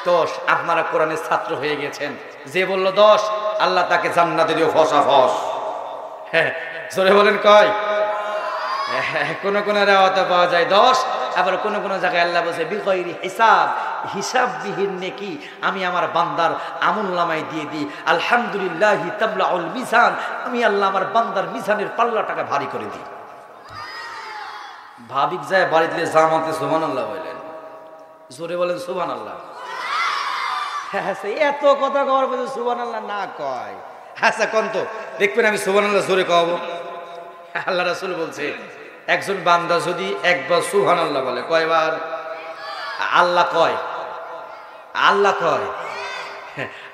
10। আপনারা কোরআনের ছাত্র হয়ে গেছেন, যে বলল 10 আল্লাহ তাকে জান্নাতে দিও ফসাফস। হ্যাঁ, জোরে বলেন কয়? কোন কোন রাওয়াতে পাওয়া যায় 10, আবার কোন কোন জায়গায় আল্লাহ বলছে বিগয়রি হিসাব, হিসাববিহীন নেকি আমি আমার বান্দার আমলনামায় দিয়ে দিই। আলহামদুলিল্লাহি তাবলাউল মিজান, আমি আল্লাহ আমার বান্দার মিজানের পাল্লাটাকে ভারী করে দিই। ভাবিক যায় বাড়িতে জামাতে সুবহানাল্লাহ বলেন, জোরে বলেন সুবহানাল্লাহ। এত কথা কওয়ার পরে সুবহানাল্লাহ না কয়, আচ্ছা কোন তো দেখবেন আমি সুবহানাল্লাহ জোরে কওয়াবো। আল্লাহ রাসূল বলছে একজন বান্দা যদি একবার সুবহানাল্লাহ বলে, কয়বার? আল্লাহ কয়, আল্লাহ কয়।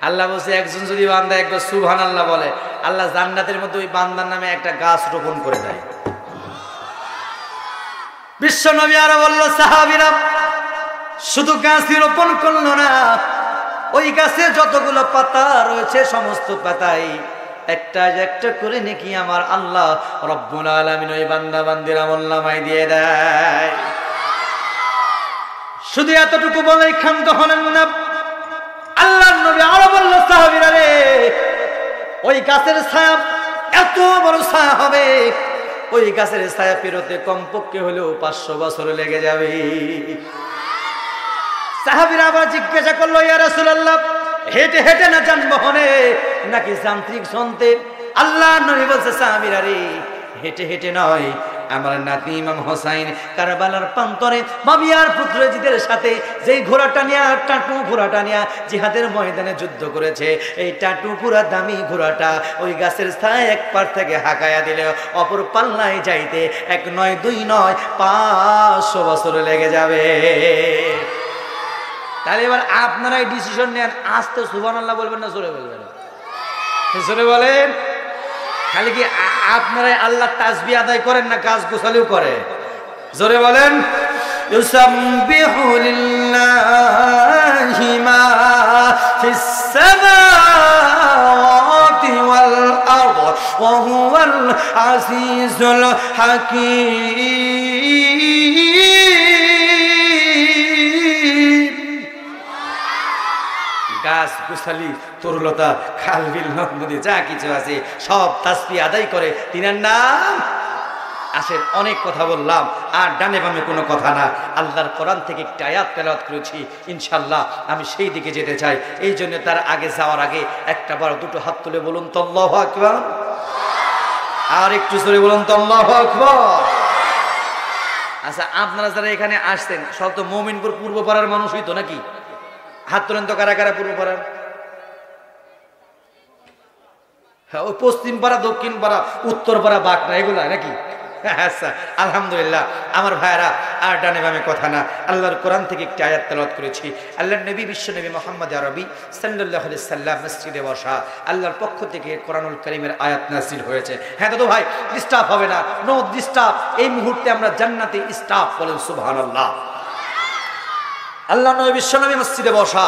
আল্লাহ বলছে একজন যদি বান্দা একবার সুবহানাল্লাহ বলে, আল্লাহ জান্নাতের মধ্যে ওই বান্দার নামে একটা গাছ রোপণ করে দেয়। বিশ্ব নবী আরো বলল, সাহাবীরা শুধু গাছই রোপণ করলো না, ওই গাছে যতগুলো পাতা রয়েছে সমস্ত পাতাই একটা একটা করে নাকি আমার আল্লাহ রব্বুল আলামিন ওই বান্দা বান্দির আমলনামায় দিয়ে দেয়। শুধু এতটুকু বলেই ক্ষান্ত হলেন না, আল্লাহর নবী আরো বলল, সাহাবীরা রে, ওই গাছের ছায়া এত বড় ছায়া হবে, ওই গাছের ছায়া পেরোতে কমপক্ষে হলেও 500 বছর লেগে যাবে। সাহাবীরা আবার জিজ্ঞাসা করলো, ইয়া রাসূলুল্লাহ, হেঁটে হেঁটে না যানবাহনে নাকি যান্ত্রিক যন্ত্রে? আল্লাহর নবী বলছে, সাহাবীরা রে, হেঁটে হেঁটে নয়, আমার নাতি ইমাম হোসাইন কারবালার প্রান্তরে মাবিয়ার পুত্র জিদের সাথে যেই ঘোড়াটা নিয়ে টাটু ঘোড়াটা নিয়ে জিহাদের ময়দানে যুদ্ধ করেছে, এই টাটু পুরা দামি ঘোড়াটা ওই গাছের ছায় এক পার থেকে হাঁকায়া দিলে অপর পাল্লায় যাইতে 1 নয় 2 নয় 500 বছর লেগে যাবে। তাহলে এবার আপনারাই ডিসিশন নেন, আস্তে সুবহানাল্লাহ বলবেন না জোরে বলবেন? জোরে বলেন। খালি কি আপনারাই আল্লাহ তাসবিহ আদায় করেন না কাজ গোছালিও করে? জোরে বলেন। ইউসাব্বিহু লিল্লাহি মা ফিস সামাওয়াতি ওয়াল আরদ ওয়া হুয়াল আজিজুল হাকীম। গাছ গোছালি তরুলতা খাল বিল নদী যা কিছু আছে সব তাসবিহ আদায় করে তিনার নাম। আসেন, অনেক কথা বললাম, আর ডানে বামে কোনো কথা না। আল্লাহর কোরআন থেকে একটা আয়াত তেলাওয়াত করেছি, ইনশাআল্লাহ আমি সেই দিকে যেতে চাই। এই জন্য তার আগে যাওয়ার আগে একটা বার দুটো হাত তুলে বলুন তো আল্লাহু আকবার, আর একটু জোরে বলুন তো আল্লাহু আকবার। আচ্ছা, আপনারা যারা এখানে আসছেন সব তো মুমিনপুর পূর্ব পাড়ার মানুষই তো নাকি? হাত তোলেন তো কারা কারা পূর্ব পাড়ার? হ্যাঁ, ওই পশ্চিম পাড়া, দক্ষিণ পাড়া, উত্তর পাড়া, বাঁকড়া এগুলা নাকি? আচ্ছা, আলহামদুলিল্লাহ আমার ভাইরা, আর ডানে বামে কথা না। আল্লাহর কোরআন থেকে একটি আয়াত তেলাওয়াত করেছি। আল্লাহর নবী বিশ্ব নবী মুহাম্মদ আরবি সাল্লাল্লাহু আলাইহি সাল্লাম মসজিদে বসা, আল্লাহর পক্ষ থেকে কোরআনুল কারীমের আয়াত নাযিল হয়েছে। হ্যাঁ দাদু ভাই, ডিস্টার্ব হবে না, নো ডিস্টার্ব। এই মুহূর্তে আমরা জান্নাতে স্টাফ বলেন সুবহানাল্লাহ। আল্লাহ নবী বিশ্ব নবী মসজিদে বসা,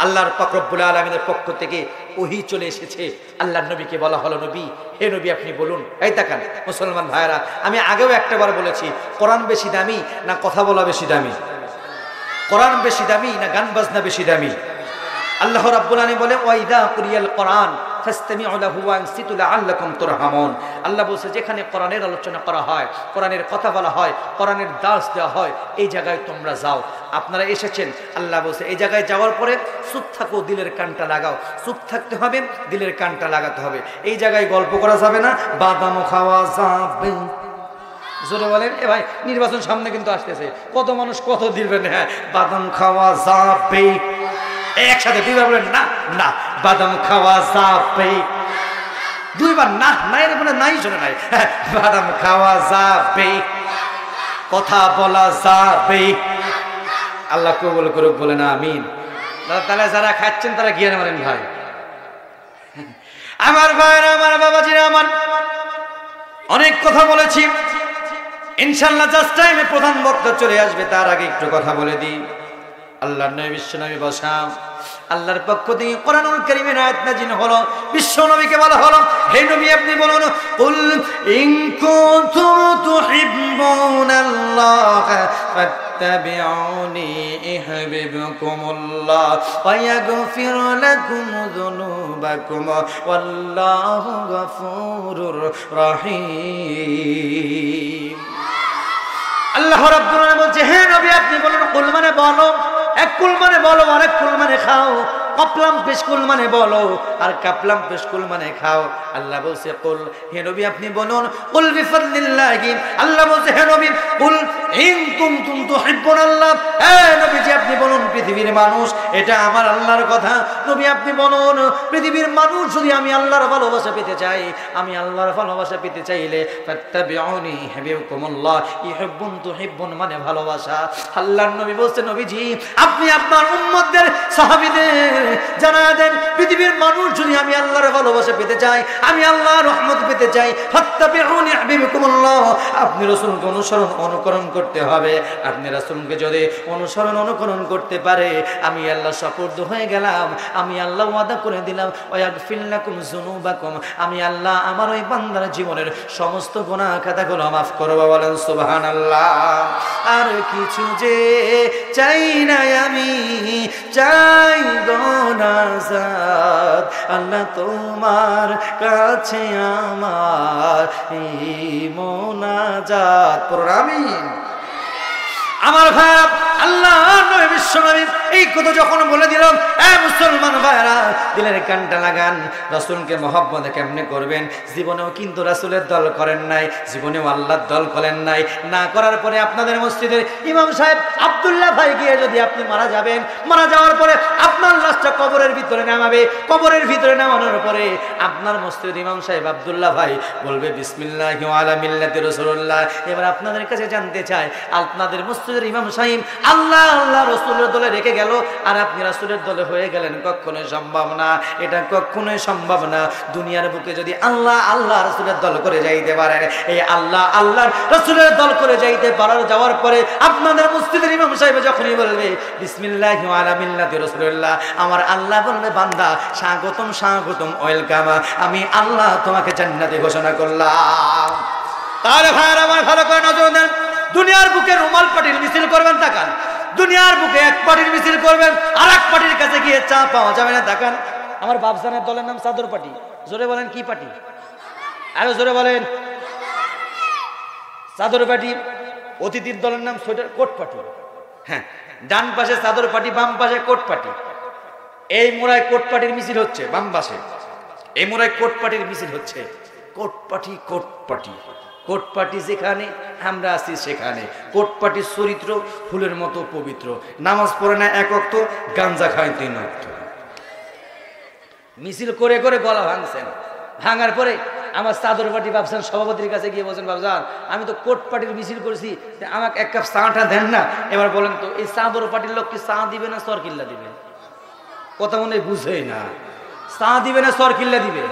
আল্লাহর পাক রব্বুল আলামিনের পক্ষ থেকে ওহী চলে এসেছে। আল্লাহর নবীকে বলা হলো, নবী, হে নবী আপনি বলুন। এই তাকান মুসলমান ভাইরা, আমি আগেও একটাবার বলেছি, কোরআন বেশি দামি না কথা বলা বেশি দামি? কোরআন বেশি দামি না গান বাজনা বেশি দামি? আল্লাহ রাব্বুল আলামিন বলে, ওয়াইদা কুরিয়াল কোরআন ফাসতামিউ লাহু ওয়ানসিতু লাআল্লাকুম তুরহামুন। আল্লাহ বলছে, যেখানে কোরআনের আলোচনা করা হয়, কোরআনের কথা বলা হয়, কোরআনের দাস দেওয়া হয়, এই জায়গায় তোমরা যাও। আপনারা এসেছেন, আল্লাহ বলছে এই জায়গায় যাওয়ার পরে চুপ থাকো, দিলের কানটা লাগাও। চুপ থাকতে হবে, দিলের কানটা লাগাতে হবে। এই জায়গায় গল্প করা যাবে না, বাদাম খাওয়া যাবে। জোরে বলেন। এ ভাই, নির্বাচন সামনে কিন্তু আসতেছে, কত মানুষ কত দিবেন। হ্যাঁ, বাদাম খাওয়া যাবে। একসাথে দুইবার বলেন না, না বাদাম খাওয়া যাবে। দুইবার না, নাই রে বলে নাই, শোনে নাই। বাদাম খাওয়া যাবে, কথা বলা যাবে। আল্লাহ কবুল করুক, বলে না আমিন। তাহলে যারা খাচ্ছেন তারা গিয়ে মারেন ভাই। আমার ভাইরা, আমার বাবাজিরা, আমার অনেক কথা বলেছি, ইনশাআল্লাহ জাস্ট টাইমে প্রধান বক্তা চলে আসবে, তার আগে একটু কথা বলে দিই। আল্লাহর নবী বিশ্ব নবী বসা, আল্লাহর পক্ষ থেকে কোরআনুল কারীমের আয়াত নাযিল হলো। বিশ্ব নবীকে বলা হলো, হে নবী আপনি বলুন, কুল ইন কুনতুম তুহিব্বুনাল্লাহ ফাত্তাবিউনি ইউহিব্বুকুমুল্লাহ ওয়া ইয়াগফির লাকুম যুনুবাকুম ওয়াল্লাহু গফুরুর রহিম। আল্লাহ রাব্বুল আলামিন বলছে, হে নবী আপনি বলুন। কুল মানে বলো, এক কুল মানে বলো, আর এক কুল মানে খাও। কপলাম পেশকুল মানে বলো, আর কাপলাম পেশকুল মানে খাও। আল্লাহ বলছে কুল, হে নবী আপনি বলুন, কুল বিফাদলিল্লাহি। আল্লাহ বলছে, হে নবী কুল ইন কুনতুম তুহিব্বুনাল্লাহ। হে নবীজি আপনি বলুন, পৃথিবীর মানুষ এটা আমার আল্লাহর কথা। নবী আপনি বলুন, পৃথিবীর মানুষ যদি আমি আল্লাহর ভালোবাসা পেতে চাই, আমি আল্লাহর ভালোবাসা পেতে চাইলে ফাত্তাবিউনি ইউহিব্বুকুমুল্লাহ। ইউহিব্বুন তুহিব্বুন মানে ভালোবাসা। আল্লাহর নবী বলছে, নবীজি আপনি আপনার উম্মতদের সাহাবীদের জানায়া দেন, পৃথিবীর মানুষ যদি আমি আল্লাহর ভালোবাসা পেতে চাই, আমি আল্লাহর রহমত পেতে চাই, ফাত্তাবিউনি ইউহিব্বুকুমুল্লাহ। আপনি রাসূলকে অনুসরণ অনুকরণ করতে হবে। আপনি রাসূলকে যদি অনুসরণ অনুকরণ করতে পারে, আমি আল্লাহ সুপুর্দ হয়ে গেলাম। আমি আল্লাহ ওয়াদা করে দিলাম, ওয়াগফির লাকুম যুনুবাকুম। আমি আল্লাহ আমার ওই বান্দার জীবনের সমস্ত গুনাহ খাতাগুলো মাফ করব। বলেন সুবহানাল্লাহ। আর কিছু যে চাই না আমি, চাই নাজাত আল্লাহ তোমার কাছে আমার মোনাজাত। আমিন। আমার ভাই, আল্লাহ নবী বিশ্ব নবী এই কথা যখন বলে দিলাম, মুসলমান ভাইরা দিলের কানটা লাগান। রাসূলকে মহব্বত কেমনে করবেন? জীবনেও কিন্তু রাসূলের দল করেন নাই, জীবনেও আল্লাহর দল করেন নাই। না করার পরে আপনাদের মসজিদের ইমাম সাহেব আব্দুল্লাহ ভাই গিয়ে যদি আপনি মারা যাবেন, মারা যাওয়ার পরে আপনার লাশটা কবরের ভিতরে নামাবে, কবরের ভিতরে নামানোর পরে আপনার মসজিদের ইমাম সাহেব আব্দুল্লাহ ভাই বলবে বিসমিল্লাহি ওয়া আলা মিল্লাতি রাসূলুল্লাহ। এবার আপনাদের কাছে জানতে চাই, আপনাদের মসজিদের ইমাম সাহেব আল্লাহ আল্লাহ রাসূলের দলে রেখে গেল, আর আপনি রাসূলের দলে হয়ে গেলেন, কখনোই সম্ভব না। এটা কখনোই সম্ভব না। দুনিয়ার বুকে যদি আল্লাহ আল্লাহ রাসূলের দল করে যাইতে পারেন, এই আল্লাহ আল্লাহর রাসূলের দল করে যাইতে পারার যাওয়ার পরে আপনাদের মসজিদের ইমাম সাহেব যখনই বলবে বিসমিল্লাহি ওয়া আলা মিল্লাতি রাসূলুল্লাহ, আমার আল্লাহ বলবে বান্দা স্বাগতম স্বাগতম, ওয়েলকাম, আমি আল্লাহ তোমাকে জান্নাতে ঘোষণা করলাম। তাহলে ভাইরা আমার ভালো করে নজর দেন, দুনিয়ার বুকে রুমাল পার্টির মিছিল করবেন, তাকান। দুনিয়ার বুকে এক পার্টির মিছিল করবেন, আর এক পার্টির কাছে গিয়ে চা পাওয়া যাবে না, তাকান। আমার বাপজানের দলের নাম চাদর পার্টি। জোরে বলেন কি পার্টি? আরো জোরে বলেন। চাদর পার্টি। অতিথির দলের নাম সোয়েটার কোট পার্টি। হ্যাঁ, ডান পাশে চাদর পার্টি, বাম পাশে কোট পার্টি। এই মোড়ায় কোট পার্টির মিছিল হচ্ছে, বাম পাশে এই মোড়ায় কোট পার্টির মিছিল হচ্ছে। কোট পার্টি, কোট পার্টি, কোট পার্টি যেখানে আমরা আছি সেখানে। কোট পার্টির চরিত্র ফুলের মতো পবিত্র, নামাজ পড়ে না এক ওয়াক্ত, গাঞ্জা খায় 3 ওয়াক্ত। মিছিল করে করে গলা ভাঙছেন, ভাঙার পরে আমার চাদর পার্টি বাবসান সভাপতির কাছে গিয়ে বলছেন, বাবসান আমি তো কোট পার্টির মিছিল করেছি, আমাকে 1 কাপ চাটা দেন না। এবার বলেন তো এই চাদর পার্টির লোক কি চা দিবে না সর কিল্লা দিবে? কথা মনে বুঝেই না, চা দিবে না সর কিল্লা দিবে?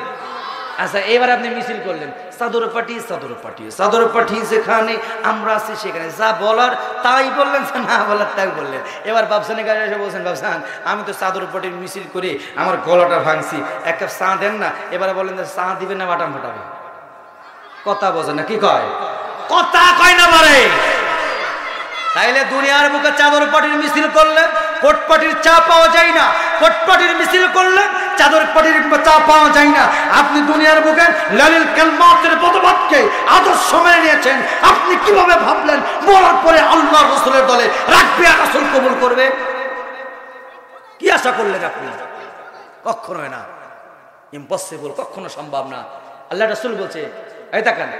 আচ্ছা, এবার আপনি মিছিল করলেন, চাদর পার্টি চাদর পার্টি, চাদর পার্টি যেখানে আমরা আছি সেখানে, যা বলার তাই বললেন, না বলার তাই বললেন। এবার বাবসানের কাছে এসে বলছেন, বাবসান আমি তো চাদর পার্টির মিছিল করে আমার গলাটা ভাঙছি, 1 কাপ চা দেন না। এবার বলেন চা দিবেন না বাটাম ফাটাবে? কথা বোঝে না, কি কয়? কথা কয় না পারে। তাইলে দুনিয়ার বুকে চাদর পার্টির মিছিল করলে কোট পার্টির চা পাওয়া যায় না, কোট পার্টির মিছিল করলে চাদর পার্টির চা পাওয়া যায় না। আপনি দুনিয়ার বুকে লালিল কালমাতের প্রতিবাদকে আদর্শ মেনে নিয়েছেন, আপনি কিভাবে ভাবলেন বলার পরে আল্লাহ রাসূলের দলে রাখবে আর রাসূল কবুল করবে? কি আশা করলেন আপনি? কখনো না, ইম্পসিবল, কখনো সম্ভব না। আল্লাহ রাসূল বলছে, এই তাকান,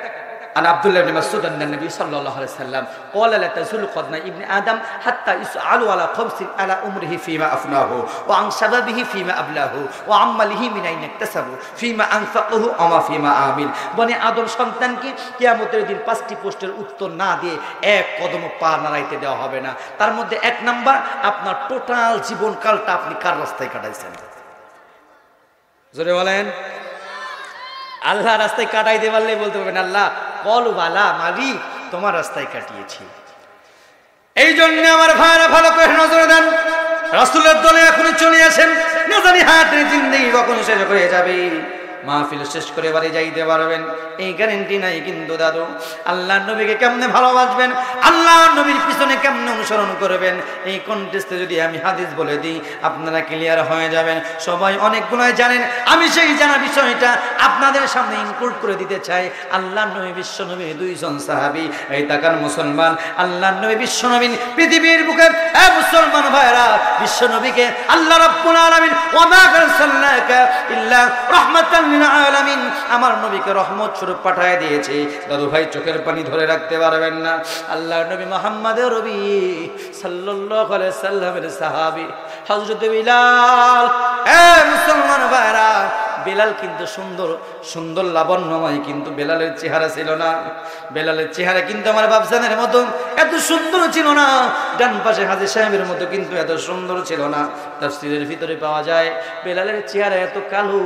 عن عبد الله بن مسعود أن النبي صلى الله عليه وسلم قال لا تزول قدم ابن آدم حتى يسأل على 5 على عمره فيما أفناه وعن شبابه فيما أبلاه وعن ماله من أين اكتسبه فيما أنفقه وما فيما عمل। বনে আদম সন্তানকে কিয়ামতের দিন 5টি প্রশ্নের উত্তর না দিয়ে 1 কদম পা নাড়াইতে দেওয়া হবে না। তার মধ্যে 1 নাম্বার, আপনার টোটাল জীবনকালটা আপনি কার রাস্তায় কাটাইছেন? জোরে বলেন। আল্লাহ রাস্তায় কাটাইতে পারলে বলতে পারবেন আল্লাহ কলু বালা মালিক তোমার রাস্তায় কাটিয়েছি। এই জন্য আমার ভাইরা ভালো করে নজর দেন, রাসূলের দলে এখনো চলে আসেন, না জানি হায়াতের জিন্দেগি কখন শেষ হয়ে যাবে। মাহফিল শেষ করে বাড়ি যাইতে পারবেন এই গ্যারান্টি নাই কিন্তু দাদু। আল্লাহর নবীকে কেমনে ভালোবাসবেন, আল্লাহর নবীর পিছনে কেমনে অনুসরণ করবেন, এই কন্টেস্টে যদি আমি হাদিস বলে দিই আপনারা ক্লিয়ার হয়ে যাবেন। সবাই অনেকগুলোই জানেন, আমি সেই জানা বিষয়টা আপনাদের সামনে ইনক্লুড করে দিতে চাই। আল্লাহর নবী বিশ্ব নবী 2 জন সাহাবী, এই তাকান মুসলমান, আল্লাহর নবী বিশ্ব নবী পৃথিবীর বুকে মুসলমান ভাইরা বিশ্ব নবীকে আল্লাহ রাব্বুল আলামিন ওয়া মা আরসালনাকা ইল্লা রাহমাতান লিল আলামিন, আমার নবীকে রহমত স্বরূপ পাঠিয়ে দিয়েছে। দাদু ভাই চোখের পানি ধরে রাখতে পারবেন না। আল্লাহর নবী মুহাম্মদের নবী সাল্লাল্লাহু আলাইহি সাল্লামের সাহাবী হযরত বিলাল। মুসলমান ভাইরা বেলাল কিন্তু সুন্দর সুন্দর লাবণ্যময়, কিন্তু বেলালের চেহারা ছিল না। বেলালের চেহারা কিন্তু আমার বাপজানের মতো এত সুন্দর ছিল না, ডান পাশে হাজী সাহেবের মতো কিন্তু এত সুন্দর ছিল না। তাফসীরের ভিতরে পাওয়া যায় বেলালের চেহারা এত কালো,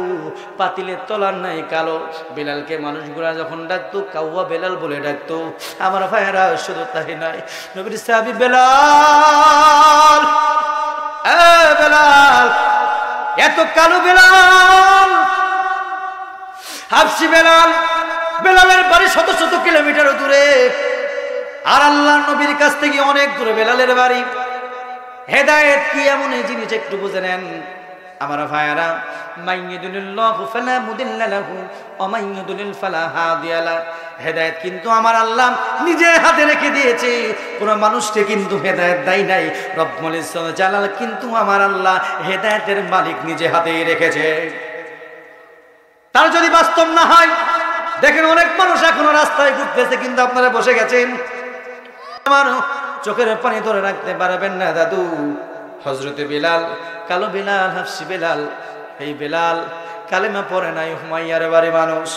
পাতিলের তলার নাই কালো। বেলালকে মানুষগুলা যখন ডাকতো কাউয়া বেলাল বলে ডাকতো। আমার ভাইয়েরা শুধু তাই নয়, নবীর সাহাবী বেলাল, বেলাল এত কালো বেলাল, হাবশি বেলাল, বেলালের বাড়ি শত শত কিলোমিটার দূরে, আর আল্লাহর নবীর কাছ থেকে অনেক দূরে বেলালের বাড়ি। হেদায়েত কি এমন এই জিনিস একটু বুঝে নেন। আমার ভাইয়ারা, মাইয়ুদুলিল্লাহু ফালা মুদিল্লা লাহু ওয়া মাইয়ুদুলিল ফালা হাদিয়া লা। হেদায়েত কিন্তু আমার আল্লাহ নিজের হাতে রেখে দিয়েছে, কোন মানুষকে কিন্তু হেদায়েত দেয় নাই। রব্বুল ইজ্জত জালাল কিন্তু আমার আল্লাহ হেদায়েতের মালিক নিজে হাতেই রেখেছে। তার যদি বাস্তব না হয়, দেখেন অনেক মানুষ এখনো রাস্তায় ঘুরতেছে, কিন্তু আপনারা বসে গেছেন। আমার চোখের পানি ধরে রাখতে পারবেন না দাদু। হযরতে বিলাল, কালো বিলাল, হাফসি বিলাল, এই বিলাল কালেমা পড়ে নাই, হুমাইয়ার বাড়ি মানুষ।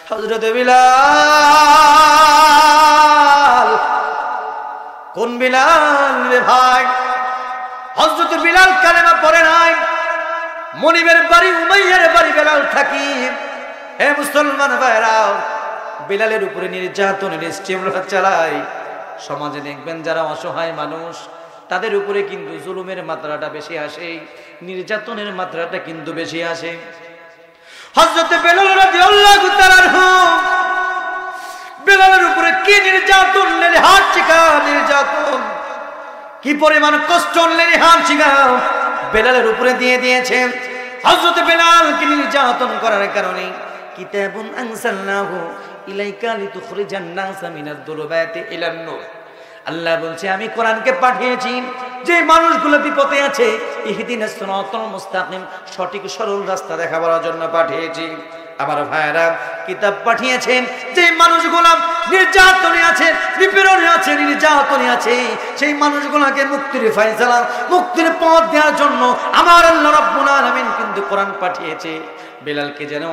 হযরতে বিলাল, কোন বিলাল রে ভাই? হযরতে বিলাল কালেমা পড়ে নাই, মনিবের বাড়ি উমাইয়ার বাড়ি বিলাল থাকি। হে মুসলমান ভাইরা, বিলালের উপরে নির্যাতনের স্টিমরোলার চালায়। সমাজে দেখবেন যারা অসহায় মানুষ, তাদের উপরে কিন্তু জুলুমের মাত্রাটা বেশি আসে, নির্যাতনের মাত্রাটা কিন্তু বেশি আসে। হযরতে বিলাল রাদিয়াল্লাহু তাআলা আনহু, বিলালের উপরে কি নির্যাতন, হাত চিকা নির্যাতন, কি পরিমাণ কষ্ট হাত চিকা বিলালের উপরে দিয়ে দিয়েছেন। হযরতে বিলালকে নির্যাতন করার কারণে কিতাবুন আনসালনাহু ইলাইকা লিতুখরিজান নাসা মিনাদ দুলুমাতি ইলান নূর, আল্লাহ বলছে আমি কোরআনকে পাঠিয়েছি যে মানুষগুলো বিপদে আছে, ইহদিনাস সিরাতাল মুস্তাকিম, সঠিক সরল রাস্তা দেখাবার জন্য পাঠিয়েছি। আমার ভাইরা, কিতাব পাঠিয়েছেন যে মানুষগুলো নির্যাতনে আছে, নিপীড়নে আছে, নির্যাতনে আছে, সেই মানুষগুলোকে মুক্তির ফয়সালা, মুক্তির পথ দেওয়ার জন্য আমার আল্লাহ রাব্বুল আলামিন কিন্তু কোরআন পাঠিয়েছে। বেলালকে যেন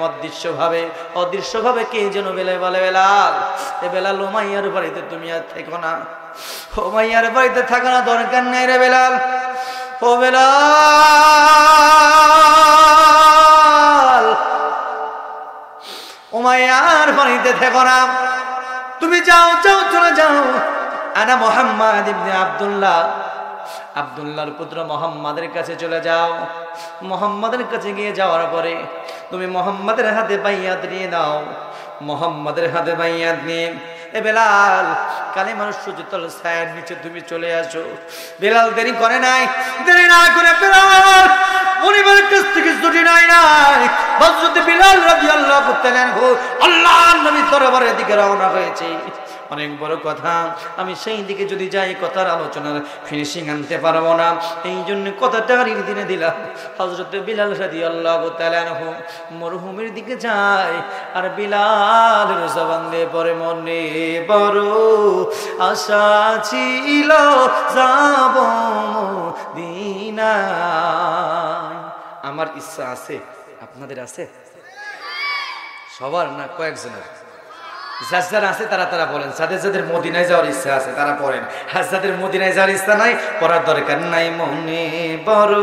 অদৃশ্যভাবে কে যেন বেলাল বলে, বেলাল, এ বেলাল, উমাইয়ার বাড়িতে তুমি আর থেকো না, উমাইয়ার বাড়িতে থাকা না, দরকার নেই রে বেলাল। ও বেলাল, উমাইয়ার বাড়িতে থেকো না, তুমি যাও, চলে যাও। আনা মুহাম্মদ ইবনে আব্দুল্লাহ, আব্দুল্লাহর পুত্র মুহাম্মাদের কাছে চলে যাও। মুহাম্মাদের কাছে গিয়ে যাওয়ার পরে তুমি মুহাম্মাদের হাতে বাইয়াত নিয়ে দাও। মুহাম্মাদের হাতে বাইয়াত নিয়ে এ বেলাল, কালিমার সুজতল ছায়ার নিচে তুমি চলে আসো। বেলাল দেরি করে নাই, দেরি না করে বেলাল পরিবারের কাছ থেকে ছুটি নাই। হযরত বিলাল রাদিয়াল্লাহু তাআলা আনহু আল্লাহর নবীর দরবারের দিকে রওনা হয়েছে। অনেক বড় কথা, আমি সেই দিকে যদি যাই কথার আলোচনার ফিনিশিং আনতে পারবো না, এই জন্য কথাটা দিনে দিলাম। হযরত বিলাল রাদিয়াল্লাহু তাআলা আনহু মরহুমের দিকে যায়, আর বিলালের জবান দিয়ে পরে, মনে বড় আশা ছিল যাব মদিনায়। আমার ইচ্ছা আছে, আপনাদের আছে? সবার না, কয়েকজনের। যারা আছে তারা বলেন, যাদের মদিনায় যাওয়ার ইচ্ছা আছে তারা পড়েন, আর যাদের মদিনায় যাওয়ার ইচ্ছা নাই পড়ার দরকার নাই। মনে বড়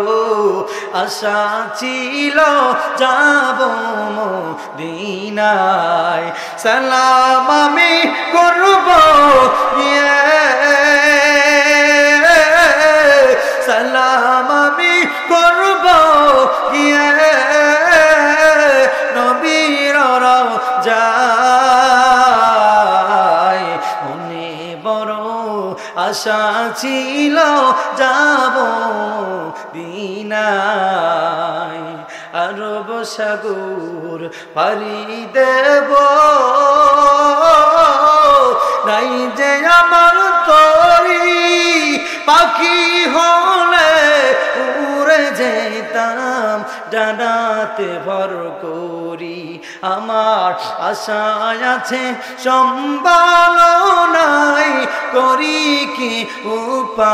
আশা ছিল যাব মদিনায়, সালাম আমি করব, সালাম আমি করব নবীর রওজা। আশা ছিল যাব দিনায়, আরব সাগর পাড়ি দেব, নাই যে আমার তরি পাখি হলে উড়ে যেতাম ডানাতে ভর করি। আমার আশা আছে সম্বল নাই, করি কি উপায়।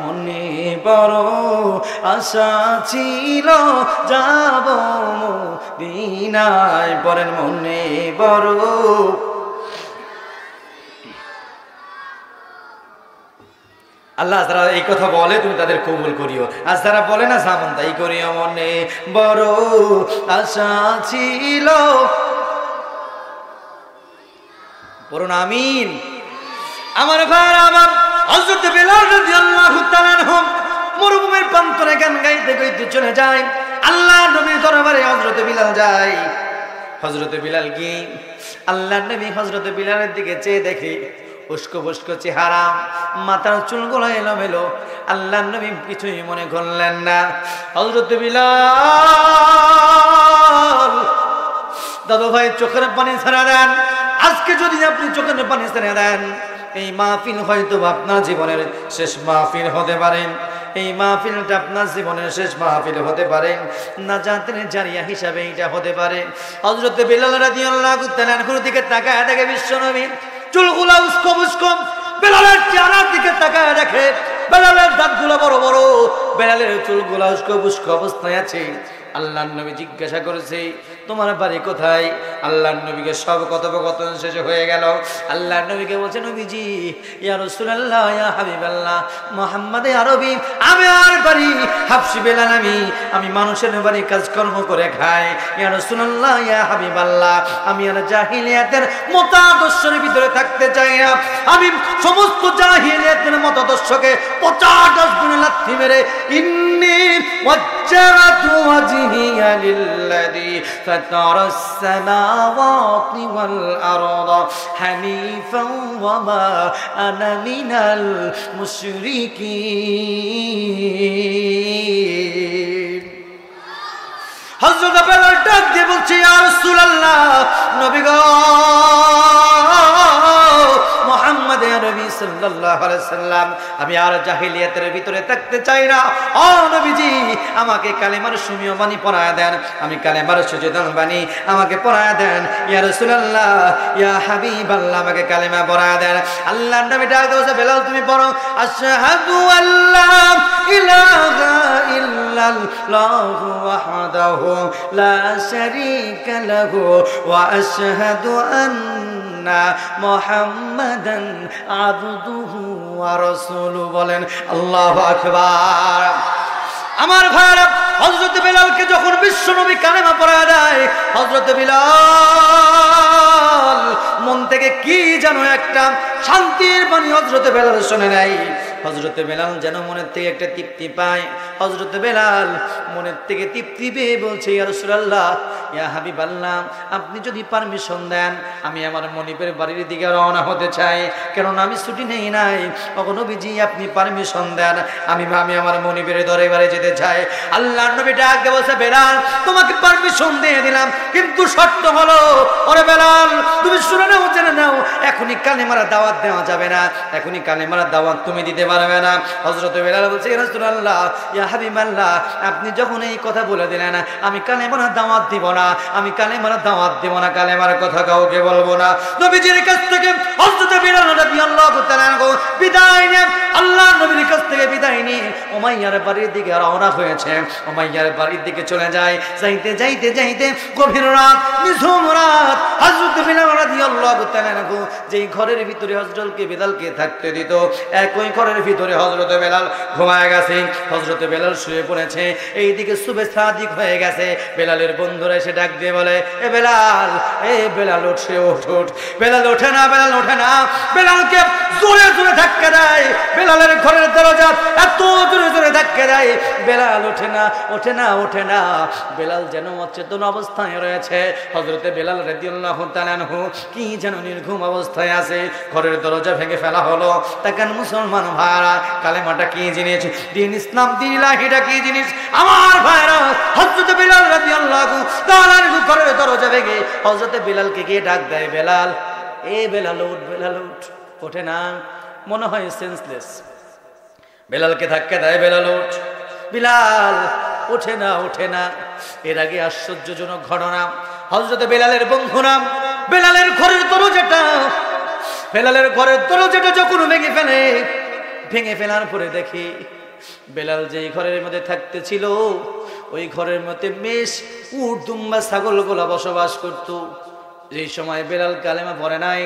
মনে বড় আশা ছিল যাব মদিনায়, পরের মনে বড়। আল্লাহ যারা এই কথা বলে তুমি তাদের কবুল করিও, আর যারা বলে না সামন তাই করিও। মনে বড় আশা ছিল, বলুন আমিন। আমার ভাই, আমার হযরত বিলাল রাদিয়াল্লাহু তাআলা আনহু মরুভূমির প্রান্তরে গান গাইতে গাইতে চলে যায়। আল্লাহ নবীর দরবারে হযরত বিলাল যায়। হযরত বিলাল কি আল্লাহ নবী হযরত বিলালের দিকে চেয়ে দেখে উস্কো বুস্কো চেহারা, মাথার চুলগুলো এলোমেলো। আল্লাহর নবী কিছুই মনে করলেন না। হযরত বিলাল, দাদু ভাই চোখের পানি ছেড়ে দেন। আজকে যদি আপনি চোখের পানি ছেড়ে দেন, এই মাহফিল হয়তো আপনার জীবনের শেষ মাহফিল হতে পারে। এই মাহফিলটা আপনার জীবনের শেষ মাহফিল হতে পারে, নাজাতের জারিয়া হিসাবে এটা হতে পারে। হযরত বিলাল রাদিয়াল্লাহু তাআলা আনহুর দিকে তাকায় দেখে বিশ্বনবী চুলগুলা উস্কো বুস্কো, বিলালের চেহারার দিকে তাকায় দেখে বিলালের দাঁতগুলো বড় বড়, বিলালের চুলগুলা উস্কো বুস্কো অবস্থায় আছে। আল্লাহর নবী জিজ্ঞাসা করেছে, তোমার বাড়ি কোথায়? আল্লাহর নবীকে সব কথোপকথন শেষ হয়ে গেল। আল্লাহর নবীকে বলছে, নবীজি, ইয়া রাসূলুল্লাহ, ইয়া হাবিবাল্লাহ, মুহাম্মদে আরবি, আমি আর বাড়ি হাবশি বিলাল, আমি মানুষের বাড়ি কাজকর্ম করে খাই। ইয়া রাসূলুল্লাহ, ইয়া হাবিবাল্লাহ, আমি আর জাহিলিয়াতের মতাদর্শের ভিতরে থাকতে চাই না। আমি সমস্ত জাহিলিয়াতের মতাদর্শকে 50 গুণে লাথি মেরে ইন্নী ওয়াজ্জাহতু ওয়াজহিয়া লিল্লাযী ফাতারাস সামাওয়াতি ওয়াল আরদা হানিফান ওয়া মা আনা মিনাল মুশরিকিন। হযরত বিলাল ডাক দিয়ে বলছে, ইয়া রাসূলুল্লাহ, নবী গো, মুহাম্মদ নবী সাল্লাল্লাহু আলাইহি সাল্লাম, আমি আর জাহিলিয়াতের ভিতরে থাকতে চাই না। ও নবীজি, আমাকে কালেমার সুমিয় বাণী পড়ায় দেন, আমি কালেমার সুজদান বাণী আমাকে পড়ায় দেন। ইয়া রাসূলুল্লাহ, ইয়া হাবিবাল্লাহ, আমাকে কালেমা পড়ায় দেন। আল্লাহর নবী ডাক দিয়েছে, বিলাল তুমি পড়ো, আশহাদু আল্লা ইলাহা ইল্লাল্লাহু ওয়াহদাহু লা শারীকা লাহু ওয়া আশহাদু আন্না মুহাম্মাদান আবদুহু ওয়া রাসূলুহু। বলেন আল্লাহু আকবার। আমার ভাইরা, হযরত বিলালকে যখন বিশ্বনবী কালেমা পড়ায় দেয়, হযরত বিলাল মন থেকে কি যেন একটা শান্তির বাণী হযরত বিলাল শুনে নাই। হযরত বিলাল যেন মনের থেকে একটা তৃপ্তি পায়। হযরত বিলাল মনের থেকে তৃপ্তি পেয়ে বলছে, ইয়া রাসূলুল্লাহ, ইয়া হাবিবাল্লাহ, আপনি যদি পারমিশন দেন, আমি আমার মনিবের বাড়ির দিকে রওনা হতে চাই, কেননা আমি ছুটি নেই নাই। ওগো নবীজি, আপনি পারমিশন দেন, আমি আমার মনিবের দরবারে যেতে চাই। আল্লাহর নবী ডাক দিয়ে বলছে, বিলাল, তোমাকে পারমিশন দিয়ে দিলাম, কিন্তু শর্ত হলো, ওরে বিলাল, তুমি শুনে নাও, জেনে নাও, এখনই কালেমার দাওয়াত দেওয়া যাবে না, এখনই কালেমার দাওয়াত তুমি দিতে পারবে না। হযরত বিলাল বলছে, ইয়া রাসূলুল্লাহ, ইয়া হাবিবাল্লাহ, আপনি যখন এই কথা বলে দিলেন, আমি কালেমার দাওয়াত দিব না, আমি কালেমার দাওয়াত দিব না, কালেমার কথা কাউকে বলবো না। নবীজির কাছ থেকে হযরত বিলাল রাদিয়াল্লাহু তাআলা বিদায় নিয়ে, আল্লাহর নবীর কাছ থেকে বিদায় নিয়ে উমাইয়ার বাড়ির দিকে রওনা হয়েছে। উমাইয়ার বাড়ির দিকে চলে যায়। যাইতে যাইতে যাইতে গভীর রাত, নিঝুম রাত, হযরত বিলাল রাদিয়াল্লাহু তাআলা যেই ঘরের ভিতরে হযরতকে বিলালকে থাকতে দিত, একই ঘরের ভিতরে হযরত বিলাল ঘুমায় গেছে। হযরত বিলাল শুয়ে পড়েছে। এইদিকে সুবে সাদিক হয়ে গেছে। বিলালের বন্ধুরা এসে ডাক দিয়ে বলে, এ বিলাল, এ বিলাল, ওঠ, ওঠ, ওঠ। বিলাল ওঠে না, বিলাল ওঠে না। বিলালকে জোরে জোরে ধাক্কা দেয়। বিলালের ঘরের দরজা এত জোরে জোরে ধাক্কা দেয়, বিলাল ওঠে না, ওঠে না, ওঠে না। বিলাল যেন অচেতন অবস্থায় রয়েছে। হযরতে বিলাল রাদিয়াল্লাহু তাআলা আনহু কি যেন নির্ঘুম অবস্থায় আছে। ঘরের দরজা ভেঙে ফেলা হলো। তাকান মুসলমান ভাইরা, কালেমাটা কি জিনিস, দ্বীন ইসলাম, দ্বীন ইলাহিটা কি জিনিস। আমার ভাইরা, হযরত বিলাল রাদিয়াল্লাহু তাআলা আনহু ঘরের দরজা ভেঙে হযরত বিলালকে গিয়ে ডাক দেয়, বেলাল, এ বেলাল ওঠ, বেলাল ওঠ। ওঠে না, মনে হয় সেন্সলেস। বেলালকে ধাক্কা দেয়, বেলাল ওঠ। বিলাল ওঠে না, ওঠে না। এর আগে আশ্চর্যজনক ঘটনা, হযরত বেলালের বন্ধুরা বেলালের ঘরের দরজাটা যখন ভেঙে ফেলার পরে দেখি বেলাল যেই ঘরের মধ্যে থাকতে ছিল, ওই ঘরের মধ্যে মেষ, উট, দুম্বা, ছাগলগুলা বসবাস করত। যেই সময় বেলাল কালেমা পড়ে নাই,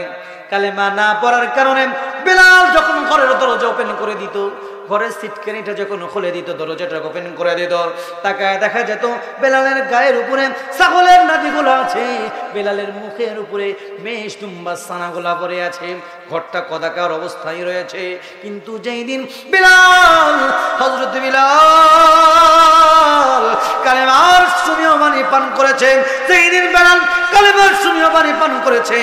কালেমা না পড়ার কারণে বেলাল যখন ঘরের দরজা ওপেন করে দিত, ঘরের সিটকানিটা যখন খুলে দিত, দরজাটা ওপেন করে দিত, তাকায় দেখা যেত বেলালের গায়ের উপরে ছাগলের নাভিগুলো আছে, বেলালের মুখের উপরে মেষ, দুম্বা, ছানাগুলা পড়ে আছে। ঘরটা কদাকার অবস্থায় রয়েছে। কিন্তু যেই দিন বিলাল, হযরত বিলাল কালেমার সুমিয় বাণী পান করেছেন, সেই দিন বেলাল কালেমার সুমিও পানি পান করেছে।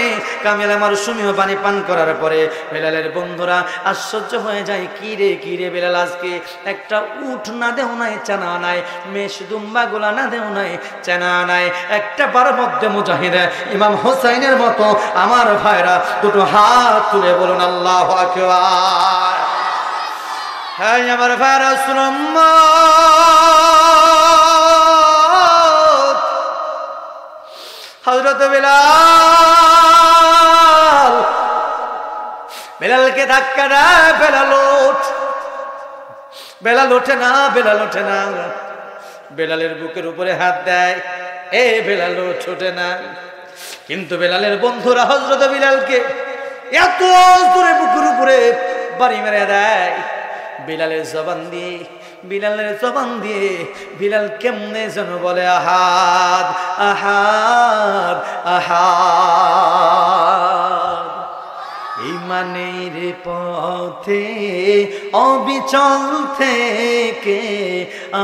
কালেমার সুমিও পানি পান করার পরে বেলালের বন্ধুরা আশ্চর্য হয়ে যায়, কি রে বেলাল, আজকে একটা উট না দেও নাই, চানা নাই, মেষ দুম্বা গোলা না দেও নাই, চানা নাই, একটা বার মধ্যে মুজাহিদ ইমাম হোসাইনের মতো আমার ভাইরা দুটো হাত তুলে বলুন আল্লাহু আকবার। হ্যাঁ আমার ভাইরা শুনুন, হযরত বেলালকে ধাক্কা দেয়, বেলাল ওঠে না। বেলালের বুকের উপরে হাত দেয়, বেলাল ছোটে না। কিন্তু বেলালের বন্ধুরা হযরত বিলালকে এত জোরে বুকের উপরে বাড়ি মেরে দেয়। বিলালের জবান দিয়ে বিলাল কেমনে যেন বলে আহাদ আহাদ আহাদ। ইমানের পথে অবিচল থেকে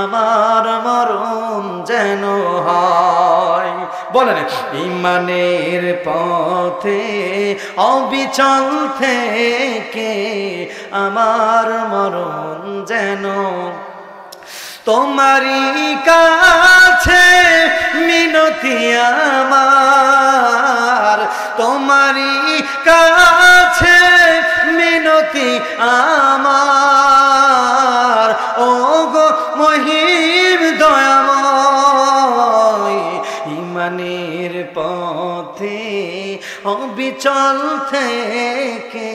আমার মরণ যেন হয়। বলেন, ইমানের পথে অবিচল থেকে আমার মরণ যেন তোমারই কাছে মিনতি আমার, তোমারই কাছে মিনতি আমার, ও গো মহিম দয়াময়। ইমানের পথে অবিচল থেকে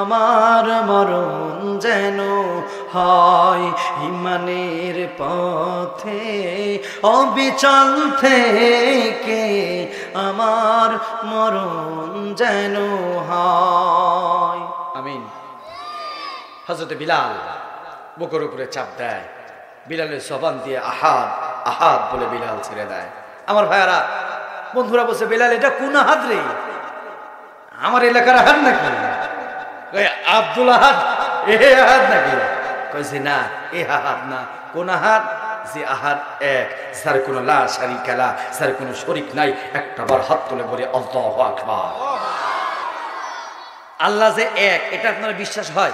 আমার মরণ যেন হয়। ইমানের পথে অবিচল থেকে আমার মরণ যেন হয়। আমিন। হযরত বিলাল বুকের উপরে চাপ দেয়, বিলালের জবান দিয়ে আহাদ আহাদ বলে বিলাল ছেড়ে দেয়। আমার ভাইয়ারা বন্ধুরা বলছে, বিলাল এটা কোন আহাদ রে? আমার এলাকার আহাদ নাকি? আব্দুল আহাদ এ আহাদ নাকি? কইছে না, এ আহাদ না। কোন আহাদ? যে আহাদ এক, যার কোনো লা শারীকা লা, যার কোনো শরীক নাই। একটা বার হাত তুলে বলে আল্লাহু আকবার। আল্লাহ যে এক, এটা আপনার বিশ্বাস হয়?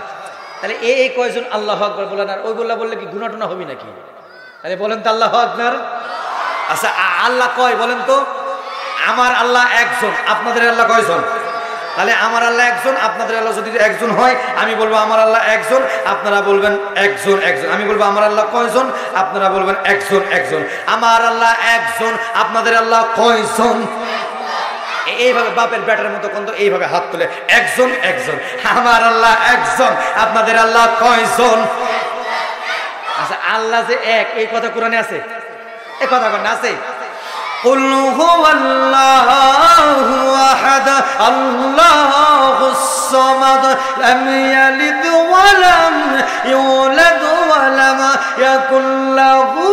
তাহলে এই কয়জন আল্লাহু আকবার বলেন, আর ওইগুলা বললে কি গুনাহ টুনা হবে নাকি? তাহলে বলেন তো আল্লাহু আকবার। আচ্ছা আল্লাহ কয় বলেন তো? আমার আল্লাহ একজন, আপনাদের আল্লাহ কয়জন? তাহলে আমার আল্লাহ একজন, আপনাদের আল্লাহ যদি একজন হয়, আমি বলবো আমার আল্লাহ একজন, আপনারা বলবেন একজন একজন। আমি বলবো আমার আল্লাহ কয়জন, আপনারা বলবেন একজন একজন। আমার আল্লাহ একজন, আপনাদের আল্লাহ কয়জন? এইভাবে বাপের ব্যাটার মতো কোন এইভাবে হাত তুলে একজন একজন। আমার আল্লাহ একজন, আপনাদের আল্লাহ কয়জন? আচ্ছা আল্লাহ যে এক, এই কথা কোরআনে আছে? এই কথা কোরআনে আছে? কুল হুয়াল্লাহু আহাদ আল্লাহুস সামাদ লাম ইয়ালিদ ওয়া লাম ইউলাদ ওয়া লাম ইয়াকুল লাহু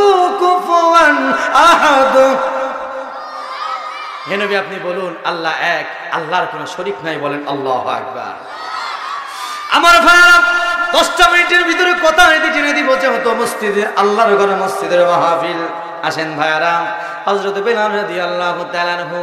কুফুয়ান আহাদ। হে নবী আপনি বলুন আল্লাহ এক, আল্লাহর কোনো শরীক নাই, বলেন আল্লাহু আকবার। আমার ভাইরা 10টা মিনিটের ভিতরে কথা টেনে দিব, যেহেতু মসজিদে আল্লাহর ঘরে মসজিদের মাহফিল। আসেন ভাইরা, হযরত বেলাল রাদিয়াল্লাহু তাআলা আনহু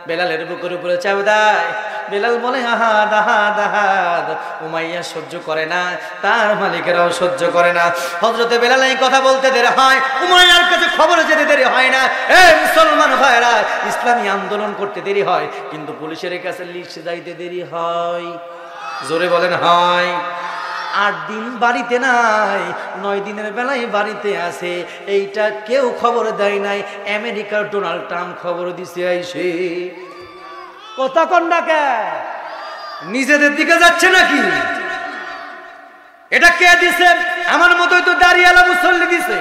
বেলালের বুকের উপরে চাপ দেয়। বেলাল বলে আহাদ আহাদ আহাদ। উমাইয়া সহ্য করে না, তার মালিকেরাও সহ্য করে না। হযরত বেলাল এই কথা বলতে দেরি হয়, উমাইয়ার কাছে খবর যেতে দেরি হয় না। মুসলমান ভাইরা, ইসলামী আন্দোলন করতে দেরি হয়, কিন্তু পুলিশের কাছে লিস্ট যাইতে দেরি হয়। জোরে বলেন হয়। 8 দিন বাড়িতে নাই, 9 দিনের বেলায় বাড়িতে আছে। এইটা কেউ খবর দেয় নাই। আমেরিকার ডোনাল্ড ট্রাম্প খবর দিছে আইসে। কথা কন না কে? নিজেদের দিকে যাচ্ছে নাকি? এটা কে দিছে? আমার মতোই তো দাঁড়িয়ালা মুসল্লি দিছে।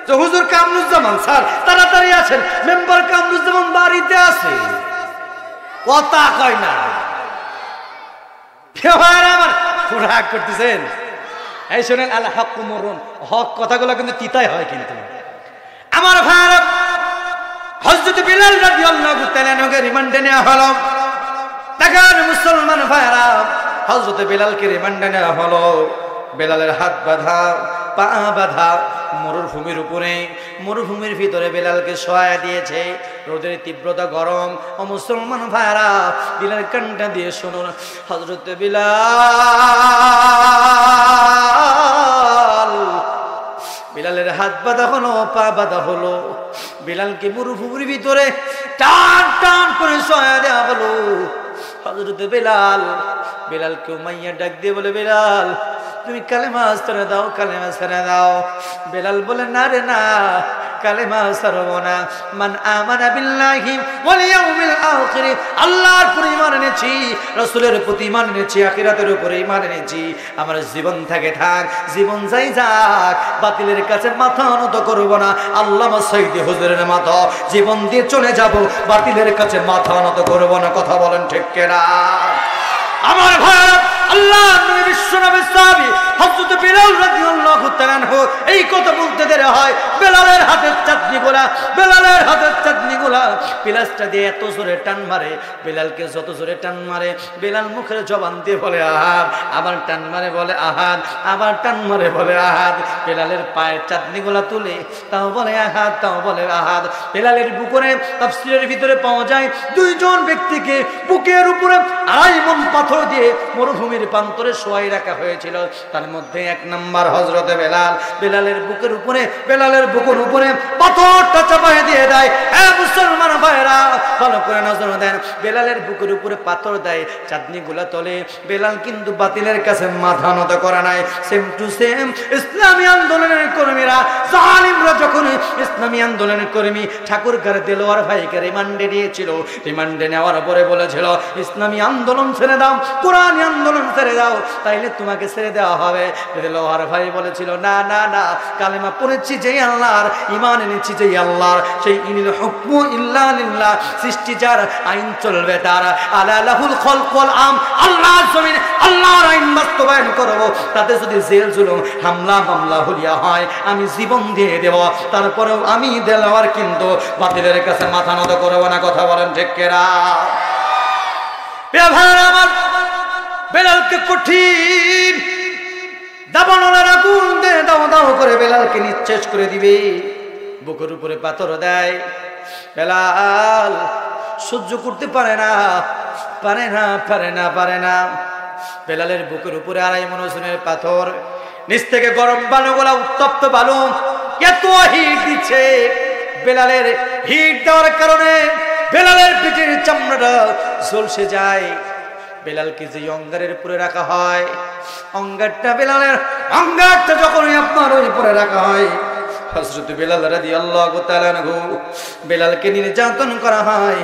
তো হুজুর কামরুজ্জামান স্যার তাড়াতাড়ি আসেন, মেম্বার কামরুজ্জামান বাড়িতে আছে। কথা কয় না কেউ। আমার রাগ করতেছেন? এই শোনেন, আল হক মরুন, হক কথাগুলো কিন্তু তিতাই হয়। কিন্তু আমার ভাইরা, হযরত বিলাল রাদিয়াল্লাহু তাআলা কে রিমান্ডে নেওয়া হলো। তাকান মুসলমান ভাইরা, হযরত বিলালকে রিমান্ডে নেওয়া হলো। বেলালের হাত বাঁধা, পা বাঁধা, মরুভূমির উপরে, মরুভূমির ভিতরে বেলালকে শোয়া দিয়েছে। রোদের তীব্রতা গরম। ও মুসলমান ভাইরা, বিলাল কানটা দিয়ে শুনুন, হযরত বিলাল, বিলালের হাত বাঁধা হলো, পা বাঁধা হলো। বিলালকে মরুভূমির ভিতরে টান টান করে শোয়া দেওয়া হলো। হযরত বিলাল, বিলালকে উমাইয়া ডাক দিয়ে বলে, বিলাল তুমি কালেমা ছেড়ে দাও, কালেমা ছেড়ে দাও। বিলাল বলে, না রে না, কালেমা ছাড়বো না। মান আমানা বিল্লাহি ওয়াল ইয়াউমিল আখির, আল্লাহর উপর ঈমান এনেছি, রাসূলের প্রতি ঈমান এনেছি, আখিরাতের উপর ঈমান এনেছি। আমার জীবন থাকে থাক, জীবন যাই যাক, বাতিলের কাছে মাথা নত করব না। আল্লামা সাইয়্যিদ হুজুরের মতো জীবন দিয়ে চলে যাব, বাতিলের কাছে মাথা নত করব না। কথা বলেন ঠিক কিনা? আমার ভাইরা, আল্লাহ নবী বিশ্বনবী সাহাবী হযরত বিলাল রাদিয়াল্লাহু তাআলা আনহু এই কথা বলতে দেরি হয়, বিলালের হাতের চাটনিগুলা, বিলালের হাতের চাটনিগুলা পিলাসটা দিয়ে এত জোরে টান মারে, বিলালকে যত জোরে টান মারে, বিলাল মুখের জবান দিয়ে বলে আহাদ, আবার টান মারে বলে আহাদ, আবার টান মারে বলে আহাদ। বিলালের পায়ের চাটনিগুলা তুলে তাও বলে আহাদ, তাও বলে আহাদ। বিলালের বুকে তাফসীরের ভিতরে পাওয়া যায় দুইজন ব্যক্তিকে বুকের উপরে 2.5 মণ পাথর দিয়ে মরুভূমির প্রান্তরে শোয়াই রাখা হয়েছিল। তার মধ্যে 1 নম্বর হযরতে বিলাল, বিলালের বুকের উপরে, বিলালের বুকের উপরে পাথরটা চাপায় দিয়ে দেয়। এ মুসলমান ভাইরা, ভালো করে নজর দেন, বিলালের বুকের উপরে পাথর দেয়, চাঁদনিগুলা তলে। বিলাল কিন্তু বাতিলের কাছে মাথা নত করে নাই। সেম টু সেম ইসলামী আন্দোলনের কর্মীরা, জালিমরা যখন ইসলামী আন্দোলনের কর্মী ঠাকুরগার দেলোয়ার ভাইকে রিমান্ডে নিয়েছিল, রিমান্ডে নেওয়ার পরে বলেছিল ইসলামী আন্দোলন ছেড়ে দাও, কোরআনী আন্দোলন ছেড়ে দাও, তাইলে তোমাকে ছেড়ে দেওয়া হবে। দেলোয়ার ভাই বলেছিল না না না, কালেমা পড়েছি যেই আল্লাহর, ঈমান এনেছি যেই আল্লাহর, সেই ইনিল হুকমু ইল্লা লিল্লাহ, সৃষ্টি যার, আইন চলবে তার। আলা লাহুল খালকু ওয়াল আম, আল্লাহর জমিন আল্লাহর আইন বাস্তবায়ন করব। তাতে যদি জেল জুলুম হামলা মামলা হলিয়া হয়, আমি জীবন দিয়ে দেব, তারপরেও আমি দেলোয়ার কিন্তু বাতিলের কাছে মাথা নত করব না। কথা বলেন ঠিক কিনা? আমার বেলালকে কঠিন দাবানলের আগুন দিয়ে দাও দাও করে বেলালকে নিঃশেষ করে দিবে। বুকের উপরে পাথর দেয়, বেলাল সহ্য করতে পারে না, পারে না, পারে না, পারে না। বেলালের বুকের উপরে 2.5 মণ ওজনের পাথর, নিচ থেকে গরম বালুগুলা, উত্তপ্ত বালু এত হিট দিচ্ছে। বেলালের হিট দেওয়ার কারণে বেলালের পিঠের চামড়াটা ঝলসে যায়। বেলালকে যে অঙ্গারের উপরে রাখা হয়, অঙ্গারটা বেলালের অঙ্গারটা যখনই আপনার ওই উপরে রাখা হয়, হযরত বিলাল রাদিয়াল্লাহু তাআলা আনহু, বেলালকে নির্যাতন করা হয়।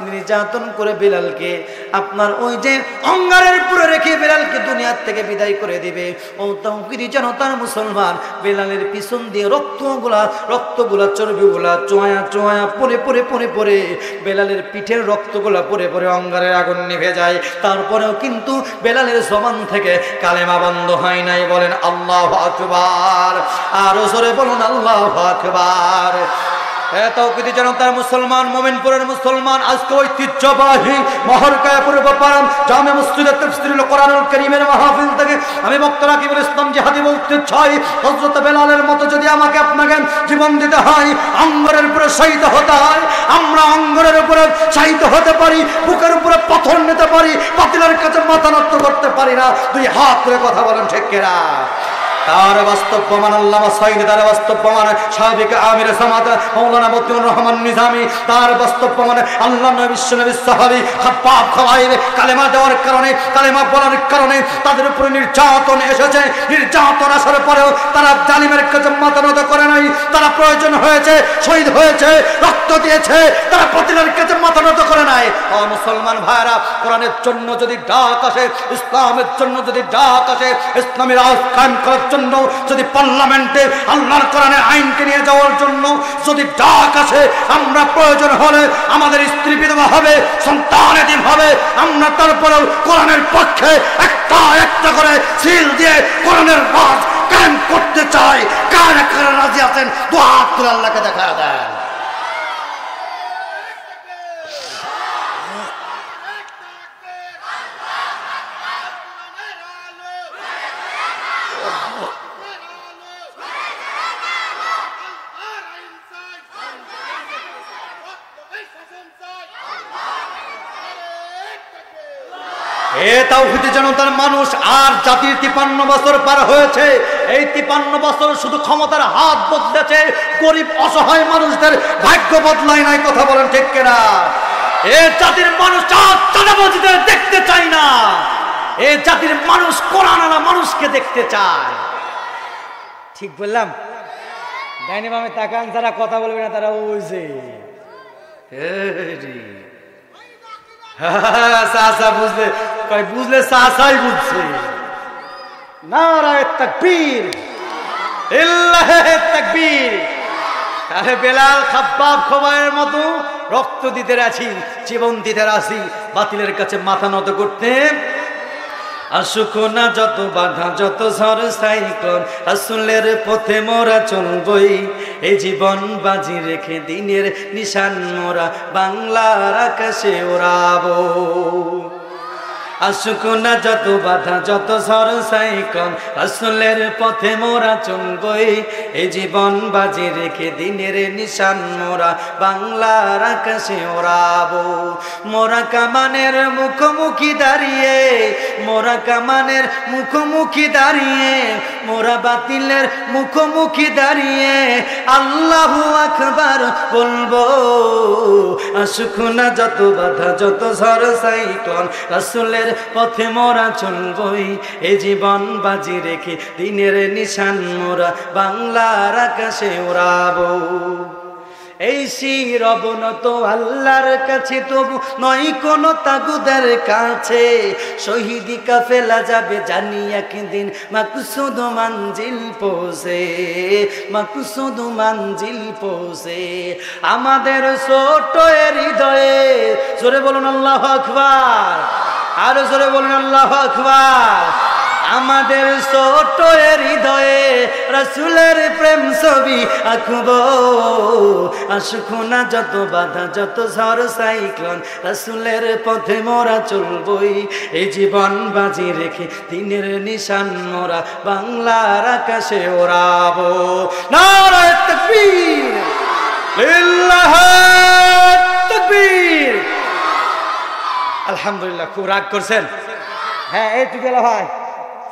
নির্যাতন করে বেলালকে আপনার ওই যে অঙ্গারের উপরে রেখে বেলালকে দুনিয়ার থেকে বিদায় করে দিবে। ও তাওহীদি জনতার মুসলমান, বেলালের পিছন দিয়ে রক্তগুলা চর্বিগুলা চোয়া চোয়া পরে পরে পরে পরে বেলালের পিঠের রক্তগুলা পরে পরে অঙ্গারের আগুন নিভে যায়। তারপরেও কিন্তু বেলালের জবান থেকে কালেমা বন্ধ হয় নাই। বলেন আল্লাহু আকবার, আর জোরে বলুন আল্লাহু আকবার। তাওহীদি জনতার মুসলমান, মোমিনপুরের মুসলমান, আজকে ঐতিহ্যবাহী মহরকায়াপুর ব্যাপারাম জামে মসজিদে তাফসীরুল কোরআনুল কারীমের মাহফিল থেকে আমি বক্তা রাকিবুল ইসলাম জিহাদি বলতে চাই, হযরত বেলালের মতো যদি আমাকে আপনাকে জীবন দিতে হয়, অঙ্গরের উপরে শহীদ হতে হয়, আমরা অঙ্গরের উপরে শহীদ হতে পারি, বুকের উপরে পাথর নিতে পারি, বাতিলের কাছে মাথা নত করতে পারি না। 2 হাত তুলে কথা বলেন ঠিক কিনা? তার বাস্তব প্রমাণ আল্লামা সাইয়্যিদ, তার বাস্তব প্রমাণ সাবেক আমির জামাত মাওলানা মতিউর রহমান নিজামী, তার বাস্তব প্রমাণ আল্লাহ নবী বিশ্বনবী সাহাবী খাব্বাব খাওয়াইব কালেমা দেওয়ার কারণে, কালেমা বলার কারণে তাদের উপরে নির্যাতন এসেছে। নির্যাতন আসার পরেও তারা জালিমের কাছে মাথা নত করে নাই। তারা প্রয়োজন হয়েছে শহীদ হয়েছে, রক্ত দিয়েছে, তারা বাতিলের কাছে মাথা নত করে নাই। ও মুসলমান ভাইরা, কোরআনের জন্য যদি ডাক আসে, ইসলামের জন্য যদি ডাক আসে, ইসলামের রাজ কায়েম করার জন্য যদি পার্লামেন্টে আল্লাহর কোরআনের আইনকে নিয়ে যাওয়ার জন্য যদি ডাক আসে, আমরা প্রয়োজন হলে আমাদের স্ত্রী বিধবা হবে, সন্তান এতিম হবে, আমরা তারপরেও কোরআনের পক্ষে একটা একটা করে সিল দিয়ে কোরআনের রাজ কায়েম করতে চাই। কারা কারা রাজি আছেন? 2 হাত তুলে আল্লাহকে দেখা দেন। এ তাওহীদের জনতার মানুষ আর জাতির 53 বছর পার হয়েছে। এই 53 বছর শুধু ক্ষমতার হাত বদলেছে, গরিব অসহায় মানুষদের ভাগ্য বদলায় নাই। কথা বলেন ঠিক কিনা? এ জাতির মানুষ চাঁদাবাজিদের দেখতে চায় না। এ জাতির মানুষ কোরআনওয়ালা মানুষকে দেখতে চায়। ঠিক বললাম? ডাইনে বামে তাকান, যারা কথা বলবে না তারা ওই যে বুঝলে বুঝলে সাসাই বুঝছে। নারায়ে তাকবীর, ইল্লাহে তাকবীর। তাহলে বেলাল, খাব্বাব, খোবাইয়ের মতো রক্ত দিতে রাজি, জীবন দিতে রাজি, বাতিলের কাছে মাথা নত করতে। আসুক না যত বাধা, যত ঝড় সাইক্লোন, রাসূলের পথে মোরা চলবই। এই জীবন বাজি রেখে দিনের নিশান মোরা বাংলার আকাশে ওড়াবো। আসুক না যত বাধা, যত ঝড় সাইক্লোন, রাসূলের পথে মোরা চলবই। এই জীবন বাজি রেখে দিনের নিশান মোরা বাংলার আকাশে ওড়াবো। মোরা কামানের মুখোমুখি দাঁড়িয়ে, মোরা কামানের মুখোমুখি দাঁড়িয়ে, মোরা বাতিলের মুখোমুখি দাঁড়িয়ে আল্লাহু আকবার বলবো। আসুক না যত বাধা, যত ঝড় সাইক্লোন, রাসূলের পথে মোরা চলবই। এই জীবন বাজি রেখে দিনের নিশান মোরা বাংলার আকাশে ওড়াবো। এই শির অবনত আল্লাহর কাছে, তবু নয় কোনো তাগুদের কাছে। শহীদি কাফেলা যাবে জানি একদিন মাকসুদ মঞ্জিল পৌঁছে, মাকসুদ মঞ্জিল পৌঁছে। আমাদের ছোট হৃদয়ে জোরে বলুন আল্লাহু আকবার, আরো জোরে বলুন আল্লাহু আকবার। আমাদের ছোট হৃদয়ে রাসূলের প্রেম ছবি আঁকবো। আসুক না যত বাধা, যত ঝড় সাইক্লোন, রাসূলের পথে মোরা চলবই। এই জীবন বাজি রেখে দিনের নিশান মোরা বাংলার আকাশে ওড়াবো। নারায়ে তাকবীর, লিল্লাহি তাকবীর। আলহামদুলিল্লাহ। খুব রাগ করছেন? হ্যাঁ, এই টুপি ভাই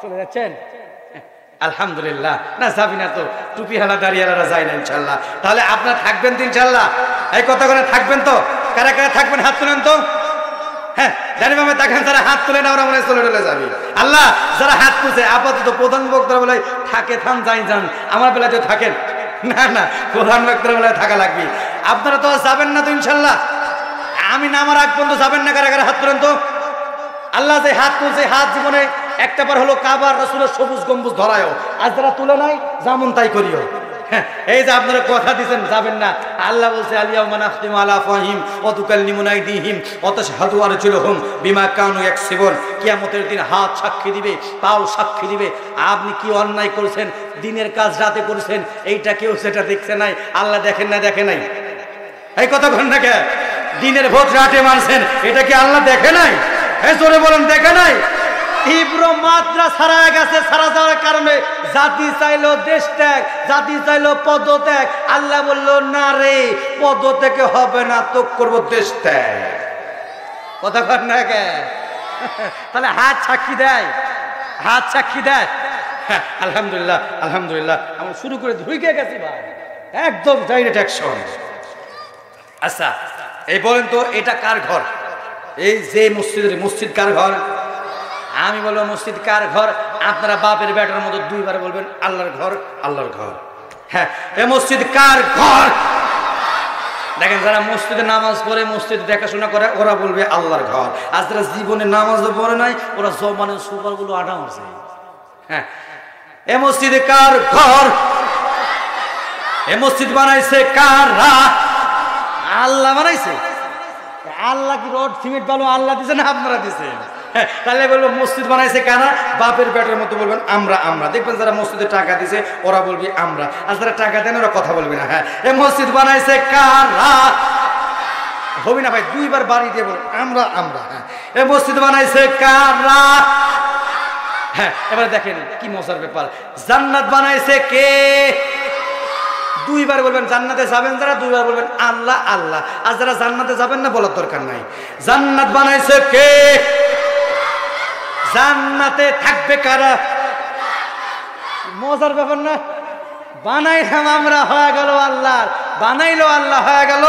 চলে যাচ্ছেন? আলহামদুলিল্লাহ। না যাবি না তো, টুপি হালা দাঁড়িয়ালারা যায় না ইনশাল্লাহ। তাহলে আপনারা থাকবেন তো ইনশাল্লাহ? এই কথা করে থাকবেন তো? কারা কারা থাকবেন হাত তুলেন তো। হ্যাঁ, জানি মামা দেখেন, যারা হাত তুলে না ওরা মনে চলে চলে যাবে। আল্লাহ, যারা হাত তুলছে আপাতত প্রধান বক্তারা বলে থাকে থান যাই যান, আমার বেলাতেও থাকেন না। না, প্রধান বক্তারা বলে থাকা লাগবে। আপনারা তো যাবেন না তো ইনশাল্লাহ? আমি নামার আগ পর্যন্ত যাবেন না? কারা কারা হাত তুলেন তো। আল্লাহ যে হাত তুলছে, হাত জীবনে একটা বার হলো কাবার রাসূলের সবুজ গম্বুজ ধরায়ও। আজ যারা তুলে নাই যেমন তাই করিও। হ্যাঁ, এই যে আপনারা কথা দিয়েছেন যাবেন না, আল্লাহ বলছে আলিয়াউমা নাখতিমু আলা আফওয়াহিহিম ওয়া তুকাল্লিমুনা আইদিহিম ওয়া তাশহাদু আরজুলুহুম বিমা কানু ইয়াকসিবুন। কিয়ামতের দিন হাত সাক্ষী দিবে, পাও সাক্ষী দিবে। আপনি কি অন্যায় করেছেন, দিনের কাজ রাতে করেছেন, এইটা কেউ সেটা দেখছে নাই, আল্লাহ দেখেন না? দেখে নাই? এই কথা বলেন না কে? দিনের ভোট রাতে মারছেন, এটা কি আল্লাহ দেখে নাই? হ্যাঁ, জোরে বলেন, দেখে নাই? তীব্র মাত্রা ছাড়া গেছে, ছাড়া যাওয়ার কারণে জাতি চাইলো দেশ ত্যাগ, জাতি চাইলো পদত্যাগ। আল্লাহ বললো না রে, পদত্যাগে হবে না, তো করবো দেশ ত্যাগ। কথা কর না কে? তাহলে হাত সাক্ষী দেয়, হাত সাক্ষী দেয়। আলহামদুলিল্লাহ, আলহামদুলিল্লাহ। আমরা শুরু করে ঢুকে গেছি ভাই, একদম ডাইরেক্ট অ্যাকশন। আচ্ছা, এই বলেন তো এটা কার ঘর? এই যে মসজিদের, মসজিদ কার ঘর? আমি বলবো মসজিদ কার ঘর? আপনারা বাপের বেটার মতো দুইবার বলবেন আল্লাহর ঘর, আল্লাহর ঘর। হ্যাঁ, এই মসজিদ কার ঘর? দেখেন, যারা মসজিদে নামাজ পড়ে, মসজিদ দেখাশোনা করে, ওরা বলবে আল্লাহর ঘর। আর যারা জীবনে নামাজও পড়ে নাই, ওরা জমানের সুপার গুলো আটা মারছে। হ্যাঁ, এই মসজিদে কার ঘর? এই মসজিদ বানাইছে কারা? আল্লাহ বানাইছে। আল্লাহ কি রড সিমেন্ট বালু আল্লাহ দিছে না আপনারা দিছেন? তাহলে বলবো মসজিদ বানাইছে কারা? বাপের বেটার মতো বলবেন আমরা। আমরা দেখবেন যারা মসজিদে টাকা দিছে ওরা বলবি আমরা, আর যারা টাকা দেন ওরা কথা বলবি না। হ্যাঁ, এই মসজিদ বানাইছে কারা? হবি না ভাই, দুইবার বাড়ি দিয়ে বল আমরা, আমরা। হ্যাঁ, এই মসজিদ বানাইছে কারা? হ্যাঁ, এবারে দেখেন কি মজার ব্যাপার, জান্নাত বানাইছে কে? দুইবার বলবেন জান্নাতে যাবেন যারা, দুইবার বলবেন আল্লাহ, আল্লাহ। আর যারা জান্নাতে যাবেন না বলার দরকার নাই। জান্নাত বানাইছে কে? জান্নাতে থাকবে কারা? মজার ব্যাপার না? বানাইলাম আমরা, হয়ে গেল আল্লাহর, বানাইলো আল্লাহ, হয়ে গেল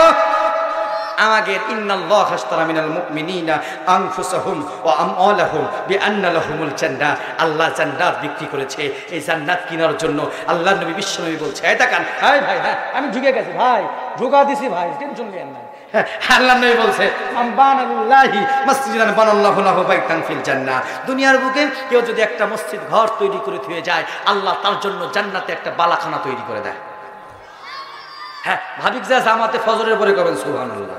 আমাদের। ইন্নাল্লাহ আশতারা মিনাল মুমিনিনা আনফুসাহুম ওয়া আমওয়ালাহুম বিআন্না লাহুমুল জান্নাহ। আল্লাহ জান্নাত বিক্রি করেছে। এই জান্নাত কেনার জন্য আল্লাহর নবী বিশ্বনবী বলছে, এই তাকান, হাই ভাই, হ্যাঁ আমি ঢুকে গেছি ভাই, ঢুকা দিছি ভাই, টেনশন নেন না। আল্লাহর নবী বলছে, আমবানাল্লাহি মসজিদান বানাল্লাহু লাহু বাইতান ফিল জান্নাহ। দুনিয়ার বুকে কেউ যদি একটা মসজিদ ঘর তৈরি করে থুয়ে যায়, আল্লাহ তার জন্য জান্নাতে একটা বালাখানা তৈরি করে দেয়। হ্যাঁ, ভাবিক যা জামাতে ফজরের পরে করবেন সুবহানাল্লাহ।